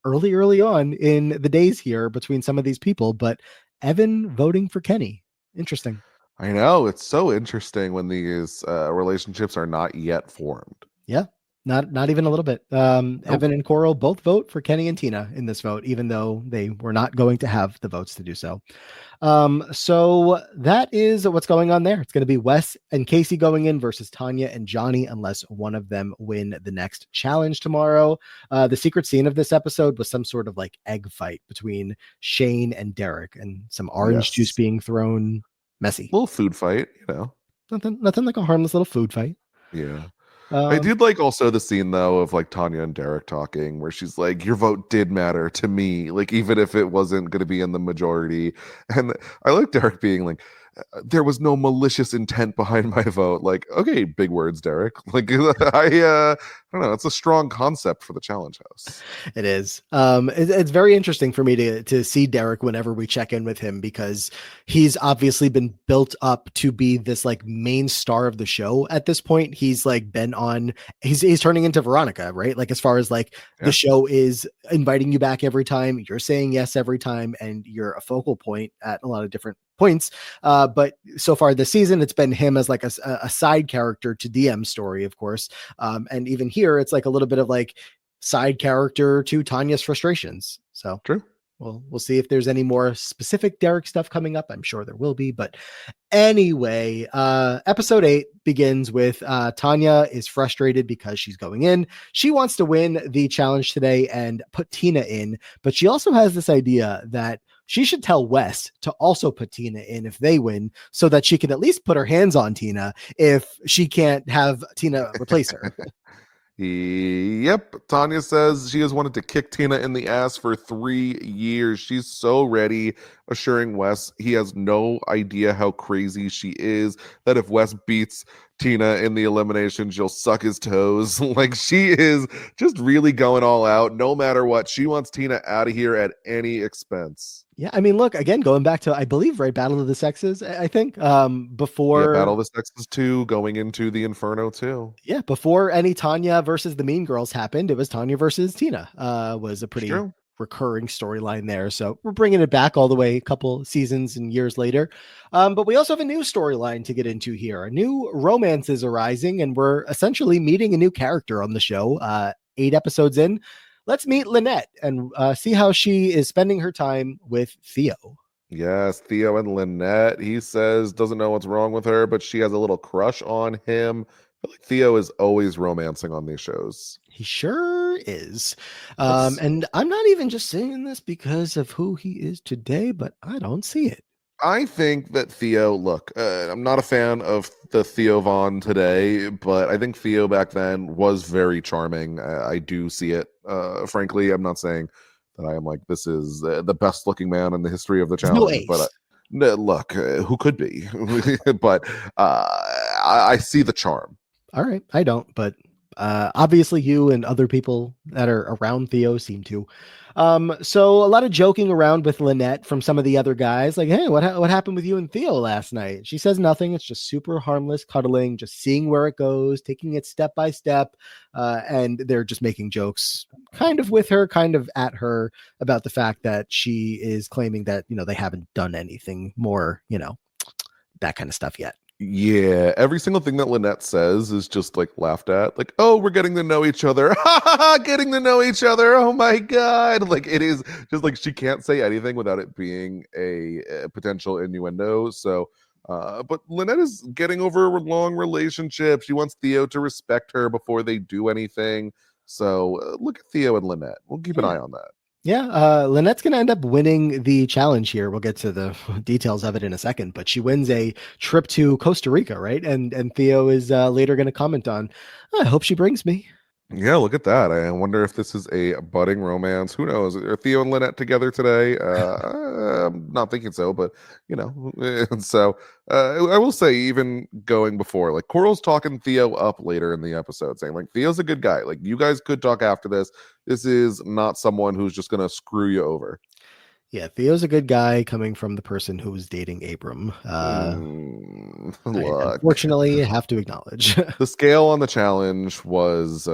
early on in the days here between some of these people, but Evan voting for Kenny. Interesting. I know, it's so interesting when these relationships are not yet formed. Yeah, not even a little bit. Nope. Evan and Coral both vote for Kenny and Tina in this vote, even though they were not going to have the votes to do so. So that is what's going on there. It's going to be Wes and Casey going in versus Tanya and Johnny, unless one of them win the next challenge tomorrow. The secret scene of this episode was some sort of like egg fight between Shane and Derek, and some orange juice being thrown. Messy. Little food fight, Nothing like a harmless little food fight. Yeah. I did like also the scene though of like Tanya and Derek talking where she's like, your vote did matter to me, like even if it wasn't going to be in the majority. And I like Derek being like, there was no malicious intent behind my vote. Like, okay, big words, Derek. Like, I don't know. It's a strong concept for the challenge house. It is. It's very interesting for me to see Derek whenever we check in with him, because he's obviously been built up to be this like main star of the show at this point. He's like been on, he's turning into Veronica, right? Like as far as like the show is inviting you back every time, you're saying yes every time, and you're a focal point at a lot of different points. But so far this season, it's been him as like a side character to DM story, of course. And even here, it's like a little bit of like side character to Tanya's frustrations. So true. We'll see if there's any more specific Derek stuff coming up. I'm sure there will be. But anyway, episode 8 begins with Tanya is frustrated because she's going in. She wants to win the challenge today and put Tina in. But she also has this idea that she should tell Wes to also put Tina in if they win, so that she can at least put her hands on Tina if she can't have Tina replace her. Yep. Tanya says she has wanted to kick Tina in the ass for 3 years. She's so ready, assuring Wes he has no idea how crazy she is, that if Wes beats Tina in the elimination, she'll suck his toes. Like, she is just really going all out. No matter what, she wants Tina out of here at any expense. Yeah, I mean, look, again, going back to, I believe, right, Battle of the Sexes, I think, Yeah, Battle before, of the Sexes 2 going into the Inferno too. yeah, before any Tanya versus the Mean Girls happened, it was Tanya versus Tina, was a It's pretty true. recurring storyline there. So we're bringing it back all the way a couple seasons and years later. But we also have a new storyline to get into here. A new romance is arising, and we're essentially meeting a new character on the show. 8 episodes in, let's meet Lynette and see how she is spending her time with Theo. Yes, Theo and Lynette. He says doesn't know what's wrong with her, but she has a little crush on him. I feel like Theo is always romancing on these shows. He sure is. Yes. And I'm not even just saying this because of who he is today, but I don't see it. I think that Theo, look, I'm not a fan of the Theo Vaughn today, but I think Theo back then was very charming. I do see it. Frankly, I'm not saying that I am like, this is the best looking man in the history of the He's no challenge, but ace. no, look, who could be? But I see the charm. All right, I don't, but obviously you and other people that are around Theo seem to. So a lot of joking around with Lynette from some of the other guys, like, "Hey, what happened with you and Theo last night?" She says nothing. It's just super harmless cuddling, just seeing where it goes, taking it step by step, and they're just making jokes, kind of with her, kind of at her about the fact that she is claiming that they haven't done anything more, that kind of stuff yet. Yeah, every single thing that Lynette says is just like laughed at. Like, oh, we're getting to know each other. Getting to know each other. Oh my God. Like, it is just like she can't say anything without it being a potential innuendo. So, but Lynette is getting over a long relationship. She wants Theo to respect her before they do anything. So, look at Theo and Lynette. We'll keep an Yeah. eye on that. Yeah, Lynette's going to end up winning the challenge here. We'll get to the details of it in a second, but she wins a trip to Costa Rica, right? And Theo is later going to comment on, I hope she brings me. Yeah, look at that. I wonder if this is a budding romance. Who knows? Are Theo and Lynette together today? I'm not thinking so, but you know. And so I will say, even going before, like Coral's talking Theo up later in the episode, saying like Theo's a good guy. Like you guys could talk after this. This is not someone who's just gonna screw you over. Yeah, Theo's a good guy coming from the person who was dating Abram. I Look, unfortunately have to acknowledge. the scale on the challenge was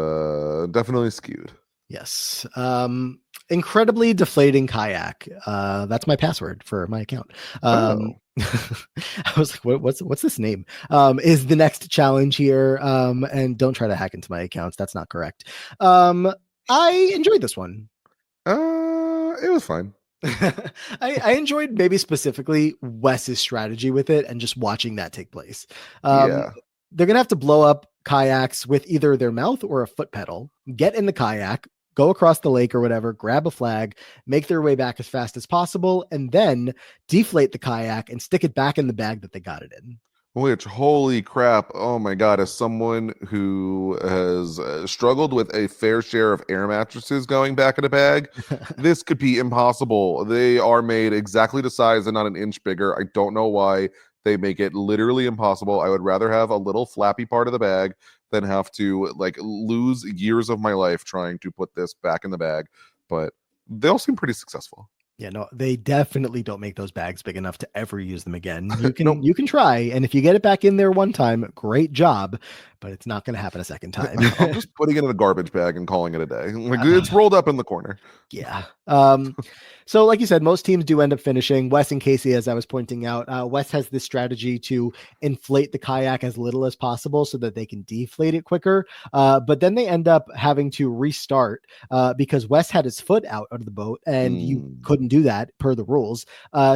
definitely skewed. Yes. Incredibly deflating kayak. That's my password for my account. Oh, I was like, what's this name? Is the next challenge here. And don't try to hack into my accounts. That's not correct. I enjoyed this one. it was fine. I enjoyed maybe specifically Wes's strategy with it and just watching that take place. Yeah. They're gonna have to blow up kayaks with either their mouth or a foot pedal, get in the kayak, go across the lake or whatever, grab a flag, make their way back as fast as possible, and then deflate the kayak and stick it back in the bag that they got it in. Which, holy crap, oh my God, as someone who has struggled with a fair share of air mattresses going back in a bag, this could be impossible. They are made exactly the size and not an inch bigger. I don't know why they make it literally impossible. I would rather have a little flappy part of the bag than have to like lose years of my life trying to put this back in the bag. But they all seem pretty successful. Yeah, no, they definitely don't make those bags big enough to ever use them again. Nope. You can try, and if you get it back in there one time, great job, but it's not going to happen a second time. I'm just putting it in a garbage bag and calling it a day. Like it's rolled up in the corner. Yeah. So like you said, most teams do end up finishing. Wes and Casey, as I was pointing out, Wes has this strategy to inflate the kayak as little as possible so that they can deflate it quicker. But then they end up having to restart because Wes had his foot out of the boat and you couldn't do that per the rules.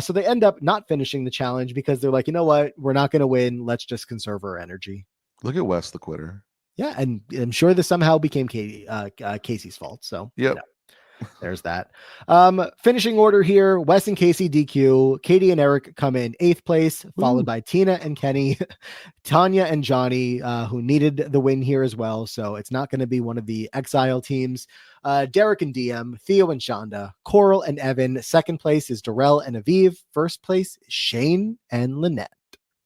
So they end up not finishing the challenge because they're like, you know what? We're not going to win. Let's just conserve our energy. Look at Wes the quitter. Yeah, and I'm sure this somehow became Casey's fault. So yep. There's that. Finishing order here: Wes and Casey DQ. Katie and Eric come in 8th place, followed by Tina and Kenny, Tanya and Johnny, who needed the win here as well. So it's not going to be one of the exile teams. Derek and DM, Theo and Shonda, Coral and Evan. 2nd place is Darrell and Aviv. 1st place is Shane and Lynette.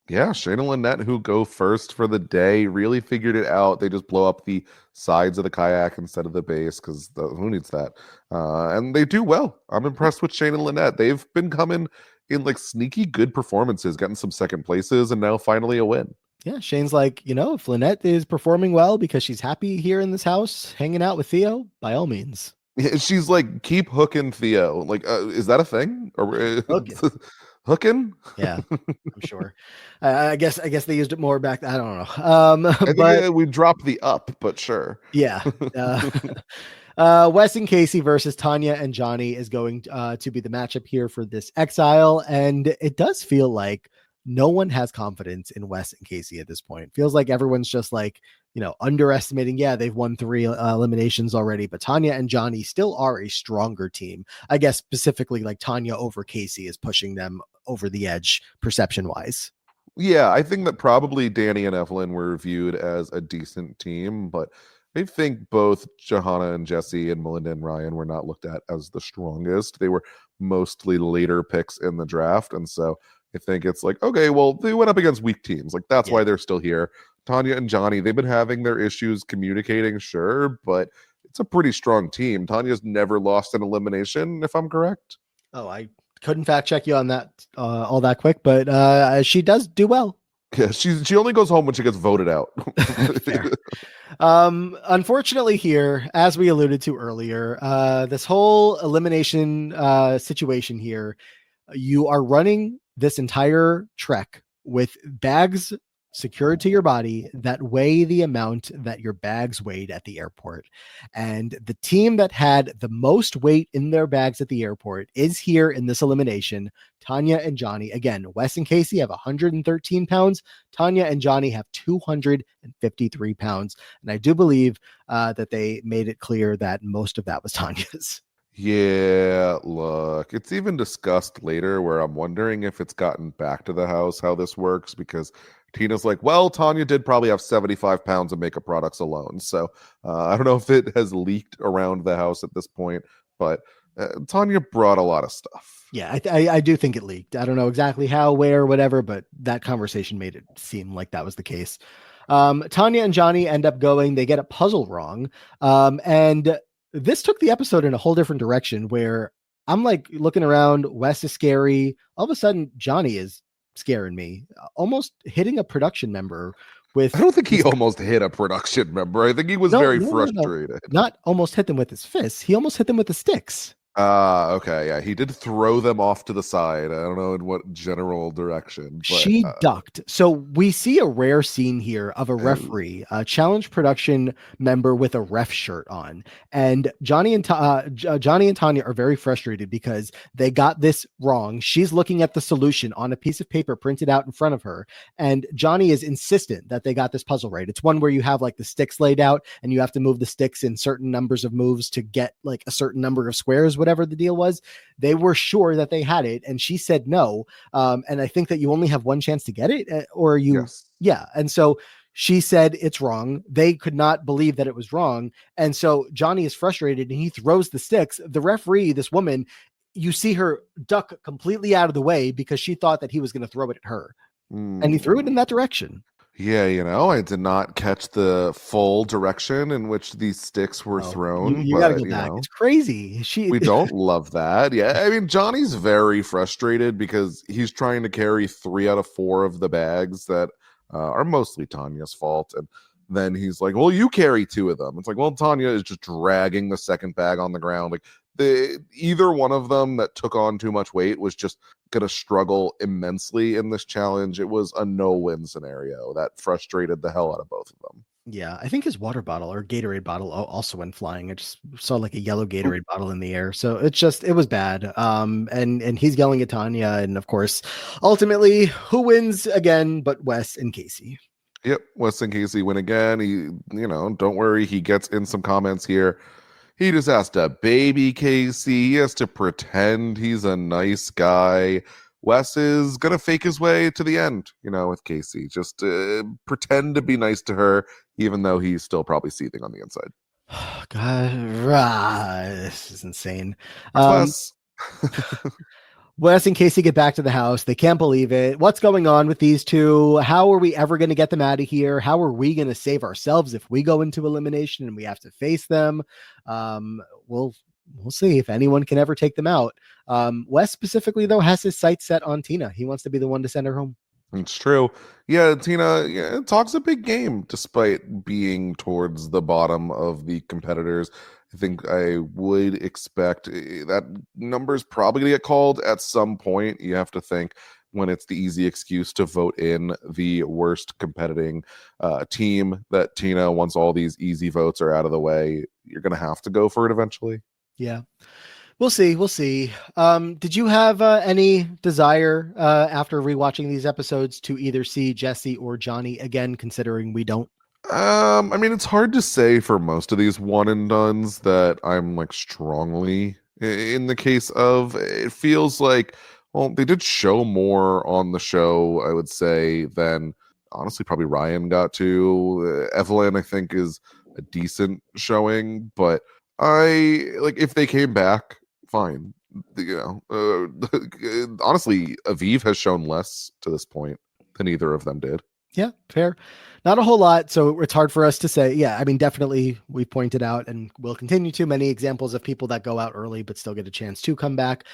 Yeah, Shayna and Lynette, who go first for the day, really figured it out. They just blow up the sides of the kayak instead of the base because who needs that? And they do well. I'm impressed with Shayna and Lynette. They've been coming in like sneaky good performances, getting some second places, and now finally a win. Yeah, Shane's like, if Lynette is performing well because she's happy here in this house, hanging out with Theo, by all means. She's like, keep hooking Theo. Like, is that a thing? Or Hooking. hooking? Yeah, I'm sure. I guess they used it more back. I don't know. I think But we dropped the up, but sure. yeah. Wes and Casey versus Tanya and Johnny is going to be the matchup here for this Exile. And it does feel like no one has confidence in Wes and Casey at this point. Feels like everyone's just like, underestimating. Yeah, they've won 3 eliminations already, but Tanya and Johnny still are a stronger team. I guess specifically like Tanya over Casey is pushing them over the edge perception wise. Yeah, I think that probably Danny and Evelyn were viewed as a decent team, but I think both Johanna and Jesse and Melinda and Ryan were not looked at as the strongest. They were mostly later picks in the draft. And so I think it's like, okay, well, they went up against weak teams. Like, that's why they're still here. Tanya and Johnny, they've been having their issues communicating, sure, but it's a pretty strong team. Tanya's never lost an elimination, if I'm correct. Oh, I couldn't fact check you on that all that quick, but she does do well. Yeah, she only goes home when she gets voted out. Unfortunately here, as we alluded to earlier, this whole elimination situation here, you are running this entire trek with bags secured to your body that weigh the amount that your bags weighed at the airport. And the team that had the most weight in their bags at the airport is here in this elimination. Tanya and Johnny. Again, Wes and Casey have 113 pounds. Tanya and Johnny have 253 pounds. And I do believe that they made it clear that most of that was Tanya's. Yeah, look, it's even discussed later where I'm wondering if it's gotten back to the house how this works because Tina's like, well, Tanya did probably have 75 pounds of makeup products alone. So I don't know if it has leaked around the house at this point, but Tanya brought a lot of stuff. Yeah, I do think it leaked. I don't know exactly how, where, whatever, but that conversation made it seem like that was the case. Tanya and Johnny end up going, they get a puzzle wrong. And this took the episode in a whole different direction where I'm like looking around, Wes is scary. All of a sudden, Johnny is scaring me, almost hitting a production member with. I don't think he almost hit a production member. I think he was very frustrated. Not almost hit them with his fists. He almost hit them with the sticks. Okay, yeah, he did throw them off to the side. I don't know in what general direction. But, she ducked. So we see a rare scene here of a referee, a challenge production member with a ref shirt on, and Johnny and Tanya are very frustrated because they got this wrong. She's looking at the solution on a piece of paper printed out in front of her, and Johnny is insistent that they got this puzzle right. It's one where you have like the sticks laid out, and you have to move the sticks in certain numbers of moves to get like a certain number of squares. Whatever the deal was, they were sure that they had it, and she said no. And I think that you only have one chance to get it, or you, yes. Yeah. And so she said it's wrong. They could not believe that it was wrong, and so Johnny is frustrated, and he throws the sticks. The referee, this woman, you see her duck completely out of the way because she thought that he was going to throw it at her, and he threw it in that direction. Yeah, I did not catch the full direction in which these sticks were thrown. You gotta go back. It's crazy. We don't love that. Yeah, I mean, Johnny's very frustrated because he's trying to carry 3 out of 4 of the bags that are mostly Tanya's fault. And then he's like, well, you carry 2 of them. It's like, well, Tanya is just dragging the second bag on the ground. Like, either one of them that took on too much weight was just going to struggle immensely in this challenge. It was a no-win scenario that frustrated the hell out of both of them. Yeah, I think his water bottle or Gatorade bottle also went flying. I just saw like a yellow Gatorade bottle in the air. So it was bad. And he's yelling at Tanya. And of course, ultimately, who wins again but Wes and Casey? Yep, Wes and Casey win again. He, don't worry. He gets in some comments here. He just has to baby Casey. He has to pretend he's a nice guy. Wes is going to fake his way to the end, with Casey. Just pretend to be nice to her, even though he's still probably seething on the inside. God, this is insane. Wes and Casey get back to the house. They can't believe it. What's going on with these two? How are we ever going to get them out of here? How are we going to save ourselves if we go into elimination and we have to face them? We'll see if anyone can ever take them out. Wes specifically, though, has his sights set on Tina. He wants to be the one to send her home. It's true. Yeah, Tina talks a big game despite being towards the bottom of the competitors. I think I would expect that number's probably going to get called at some point. You have to think when it's the easy excuse to vote in the worst competing team that Tina, once all these easy votes are out of the way, you're going to have to go for it eventually. Yeah. We'll see. We'll see. Did you have any desire after rewatching these episodes to either see Jesse or Johnny again, considering we don't? I mean, it's hard to say for most of these one and dones that I'm like strongly in the case of. It feels like, well, they did show more on the show, I would say, than honestly probably Ryan got to. Evelyn, I think, is a decent showing, but I like if they came back, fine. Honestly, Aviv has shown less to this point than either of them did. Yeah, fair. Not a whole lot, so it's hard for us to say. Yeah, I mean, definitely we pointed out and will continue to many examples of people that go out early but still get a chance to come back.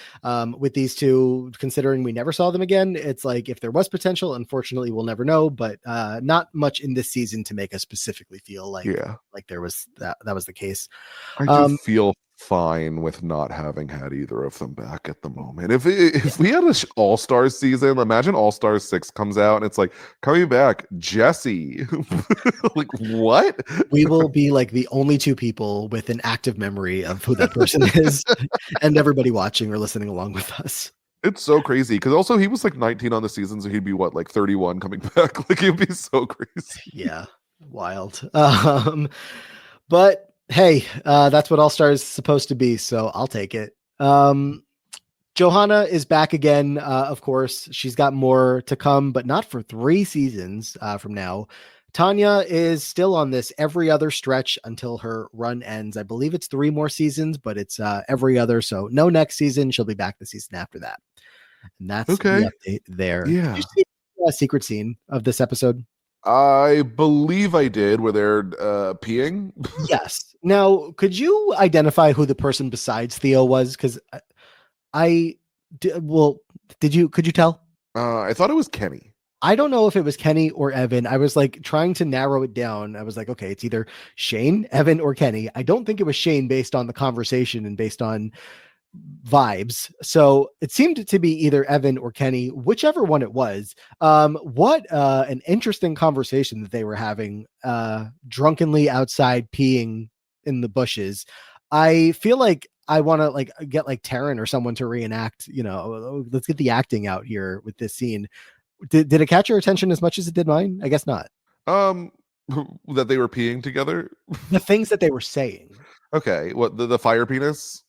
With these two, considering we never saw them again, it's like if there was potential, unfortunately, we'll never know, but not much in this season to make us specifically feel like there was that was the case. I do feel fine with not having had either of them back at the moment. If we had an All-Stars season, imagine All-Stars 6 comes out and it's like, coming back, Jesse. Like, what? We will be like the only two people with an active memory of who that person is and everybody watching or listening along with us. It's so crazy because also he was like 19 on the season, so he'd be what, like 31 coming back. Like, it'd be so crazy. Yeah, wild. But hey, that's what All Stars is supposed to be, so I'll take it. Johanna is back again, of course. She's got more to come, but not for 3 seasons from now. Tanya is still on this every other stretch until her run ends. I believe it's 3 more seasons, but it's every other, so no next season. She'll be back the season after that. And that's the update there. Yeah. Did you see a secret scene of this episode? I believe I did, where they're peeing. Yes. Now, could you identify who the person besides Theo was? Because could you tell? I thought it was Kenny. I don't know if it was Kenny or Evan. I was like trying to narrow it down. I was like, okay, it's either Shane, Evan, or Kenny. I don't think it was Shane based on the conversation and based on vibes. So it seemed to be either Evan or Kenny, whichever one it was. What an interesting conversation that they were having drunkenly outside peeing in the bushes. I feel like I want to like get like Taryn or someone to reenact, let's get the acting out here with this scene. Did it catch your attention as much as it did mine? I guess not. That they were peeing together? The things that they were saying. Okay. What, the fire penis?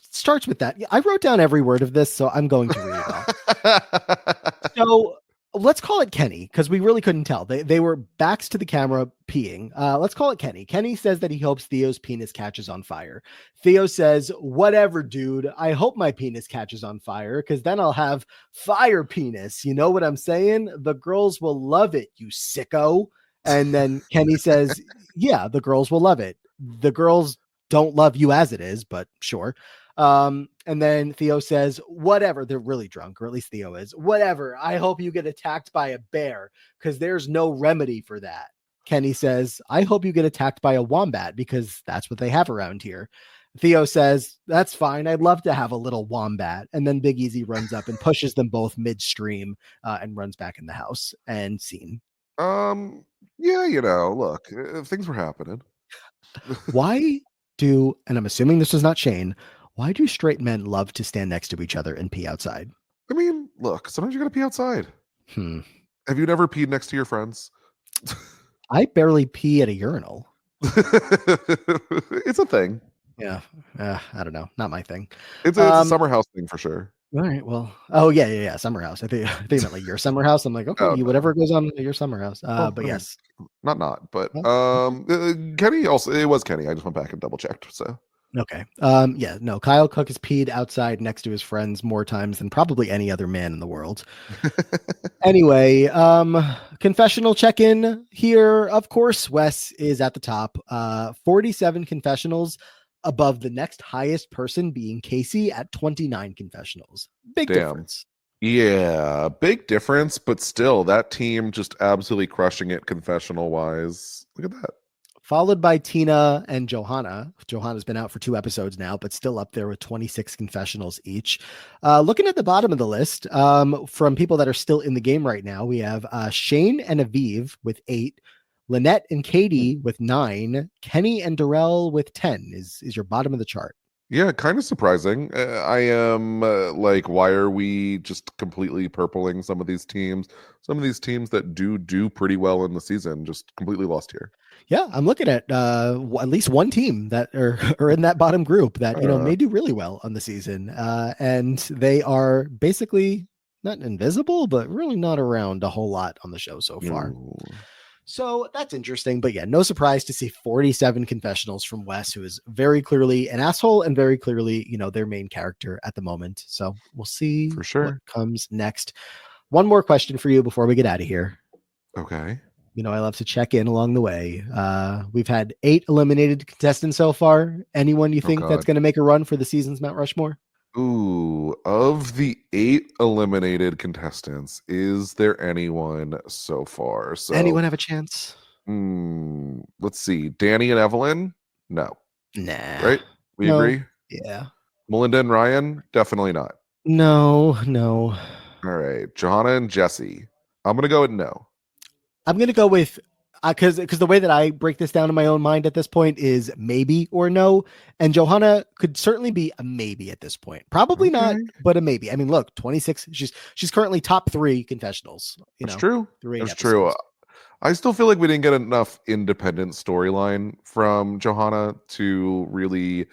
Starts with that. I wrote down every word of this, so I'm going to read it off. So let's call it Kenny, because we really couldn't tell. They were backs to the camera peeing. Let's call it Kenny. Kenny says that he hopes Theo's penis catches on fire. Theo says, whatever, dude. I hope my penis catches on fire, because then I'll have fire penis. You know what I'm saying? The girls will love it, you sicko. And then Kenny says, yeah, the girls will love it. The girls don't love you as it is, but sure. And then Theo says, whatever. They're really drunk, or at least Theo is. Whatever. I hope you get attacked by a bear, because there's no remedy for that. Kenny says, I hope you get attacked by a wombat, because that's what they have around here. Theo says, that's fine. I'd love to have a little wombat. And then Big Easy runs up and pushes them both midstream and runs back in the house. And scene. Yeah, look, things were happening. Why and I'm assuming this was not Shane, why do straight men love to stand next to each other and pee outside? I mean, look, sometimes you gotta pee outside. Have you never peed next to your friends? I barely pee at a urinal. It's a thing. Yeah. I don't know. Not my thing. It's a summer house thing for sure. All right. Well, oh yeah. Summer house. I think you meant like your summer house. I'm like, okay, whatever goes on at your summer house. But yes. Not, but Kenny also, it was Kenny. I just went back and double checked. So Okay. Yeah, no, Kyle Cook has peed outside next to his friends more times than probably any other man in the world. Anyway, confessional check-in here. Of course, Wes is at the top. 47 confessionals above the next highest person being Casey at 29 confessionals. Big Damn. difference. Yeah, big difference, but still, that team just absolutely crushing it confessional wise. Look at that. Followed by Tina and Johanna. Johanna's been out for 2 episodes now, but still up there with 26 confessionals each. Looking at the bottom of the list, from people that are still in the game right now, we have Shane and Aviv with 8, Lynette and Katie with 9, Kenny and Darrell with 10 is your bottom of the chart. Yeah, kind of surprising. I am like, why are we just completely purpling some of these teams? Some of these teams that do pretty well in the season just completely lost here. Yeah, I'm looking at at least one team that are in that bottom group that may do really well on the season, and they are basically not invisible, but really not around a whole lot on the show so far. Ooh. So that's interesting. But yeah, no surprise to see 47 confessionals from Wes, who is very clearly an asshole and very clearly, their main character at the moment. So we'll see For sure. what comes next. One more question for you before we get out of here. Okay. I love to check in along the way. We've had 8 eliminated contestants so far. Anyone you think that's going to make a run for the season's Mount Rushmore? Ooh, of the 8 eliminated contestants, is there anyone so far? So anyone have a chance? Let's see. Danny and Evelyn? No. Nah. Right? We agree? Yeah. Melinda and Ryan? Definitely not. No. All right. Johanna and Jesse? I'm going to go with no. I'm going to go with, because the way that I break this down in my own mind at this point is maybe or no. And Johanna could certainly be a maybe at this point. Probably not, but a maybe. I mean, look, 26. She's currently top 3 confessionals. That's true. That's true. I still feel like we didn't get enough independent storyline from Johanna to really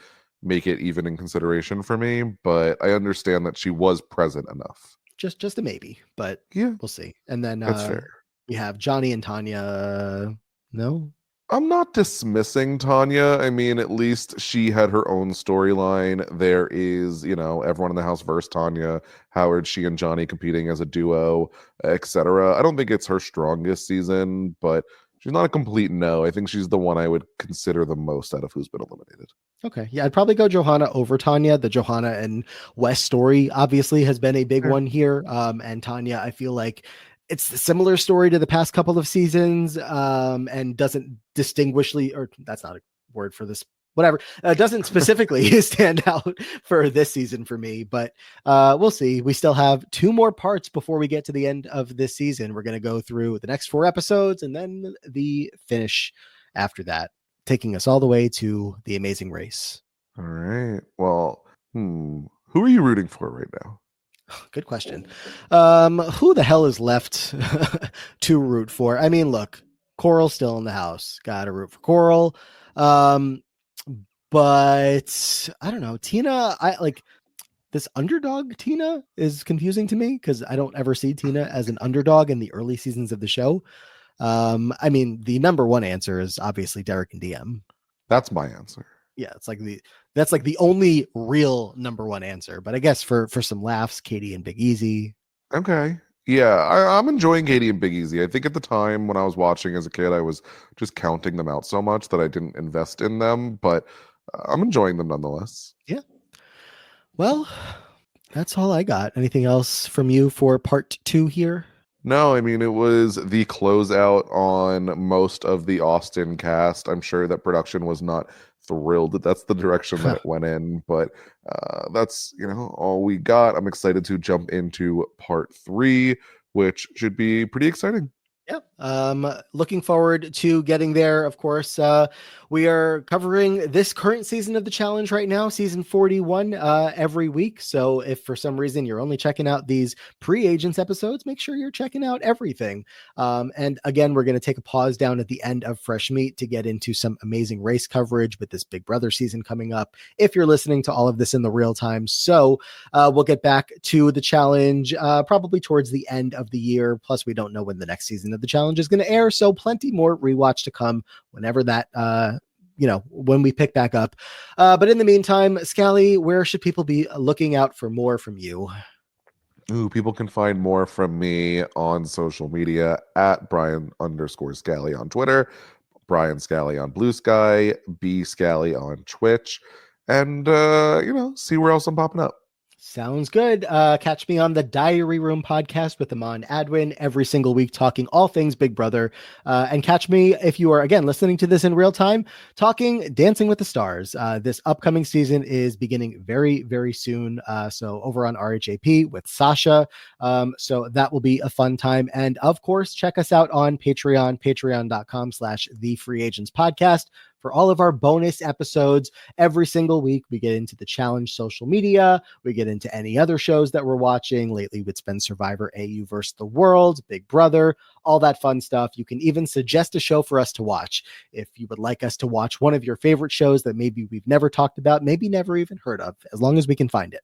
make it even in consideration for me. But I understand that she was present enough. Just a maybe, but yeah, we'll see. And then that's fair. We have Johnny and Tanya. No, I'm not dismissing Tanya. I mean, at least she had her own storyline. There is, everyone in the house versus Tanya, Howard, she and Johnny competing as a duo, etc. I don't think it's her strongest season, but she's not a complete no. I think she's the one I would consider the most out of who's been eliminated. Okay. Yeah, I'd probably go Johanna over Tanya. The Johanna and Wes story obviously has been a big one here. And Tanya, I feel like it's a similar story to the past couple of seasons, and doesn't distinguishly, or that's not a word for this, whatever, doesn't specifically stand out for this season for me, but we'll see. We still have 2 more parts before we get to the end of this season. We're going to go through the next 4 episodes and then the finish after that, taking us all the way to The Amazing Race. All right. Well, who are you rooting for right now? Good question. Who the hell is left to root for? I mean, look, Coral's still in the house. Got to root for Coral. But I don't know. Tina, I like this underdog. Tina is confusing to me because I don't ever see Tina as an underdog in the early seasons of the show. I mean, the number one answer is obviously Derek and DM. That's my answer. Yeah, that's like the only real number one answer. But I guess for some laughs, Katie and Big Easy. Okay. Yeah, I'm enjoying Katie and Big Easy. I think at the time when I was watching as a kid, I was just counting them out so much that I didn't invest in them, but I'm enjoying them nonetheless. Yeah. Well, that's all I got. Anything else from you for part 2 here? No, I mean, it was the closeout on most of the Austin cast. I'm sure that production was not thrilled that that's the direction that it went in, but that's all we got. I'm excited to jump into part 3, which should be pretty exciting. Yeah. Looking forward to getting there. Of course, we are covering this current season of the challenge right now, season 41, every week. So if for some reason you're only checking out these pre-agents episodes, make sure you're checking out everything. And again, we're going to take a pause down at the end of Fresh Meat to get into some amazing race coverage with this Big Brother season coming up, if you're listening to all of this in the real time. So we'll get back to the challenge probably towards the end of the year. Plus, we don't know when the next season of the challenge is going to air, so plenty more rewatch to come whenever that when we pick back up. But in the meantime, Scally, where should people be looking out for more from you? Ooh, people can find more from me on social media at Brian_Scally on Twitter, Brian Scally on Blue Sky, B Scally on Twitch, and see where else I'm popping up. Sounds good. Catch me on the Diary Room podcast with Amon Adwin every single week, talking all things Big Brother. And catch me, if you are, again, listening to this in real time, talking Dancing with the Stars. This upcoming season is beginning very, very soon. So over on RHAP with Sasha. So that will be a fun time. And of course, check us out on Patreon, patreon.com/The Free Agents Podcast. For all of our bonus episodes every single week, we get into the challenge social media. We get into any other shows that we're watching. Lately, it's been Survivor AU versus the World, Big Brother, all that fun stuff. You can even suggest a show for us to watch. If you would like us to watch one of your favorite shows that maybe we've never talked about, maybe never even heard of, as long as we can find it.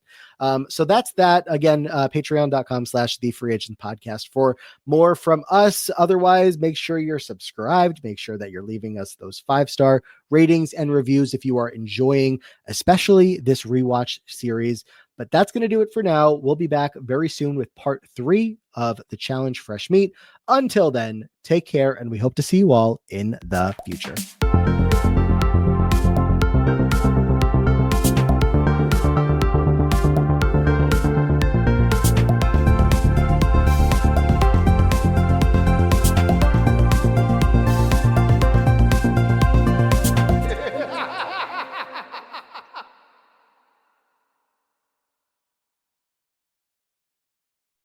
So that's that. Again, patreon.com/The Free Agent Podcast for more from us. Otherwise, make sure you're subscribed. Make sure that you're leaving us those 5-star ratings and reviews if you are enjoying, especially this rewatch series. But that's going to do it for now. We'll be back very soon with part 3 of the Challenge Fresh Meat. Until then, take care, and we hope to see you all in the future.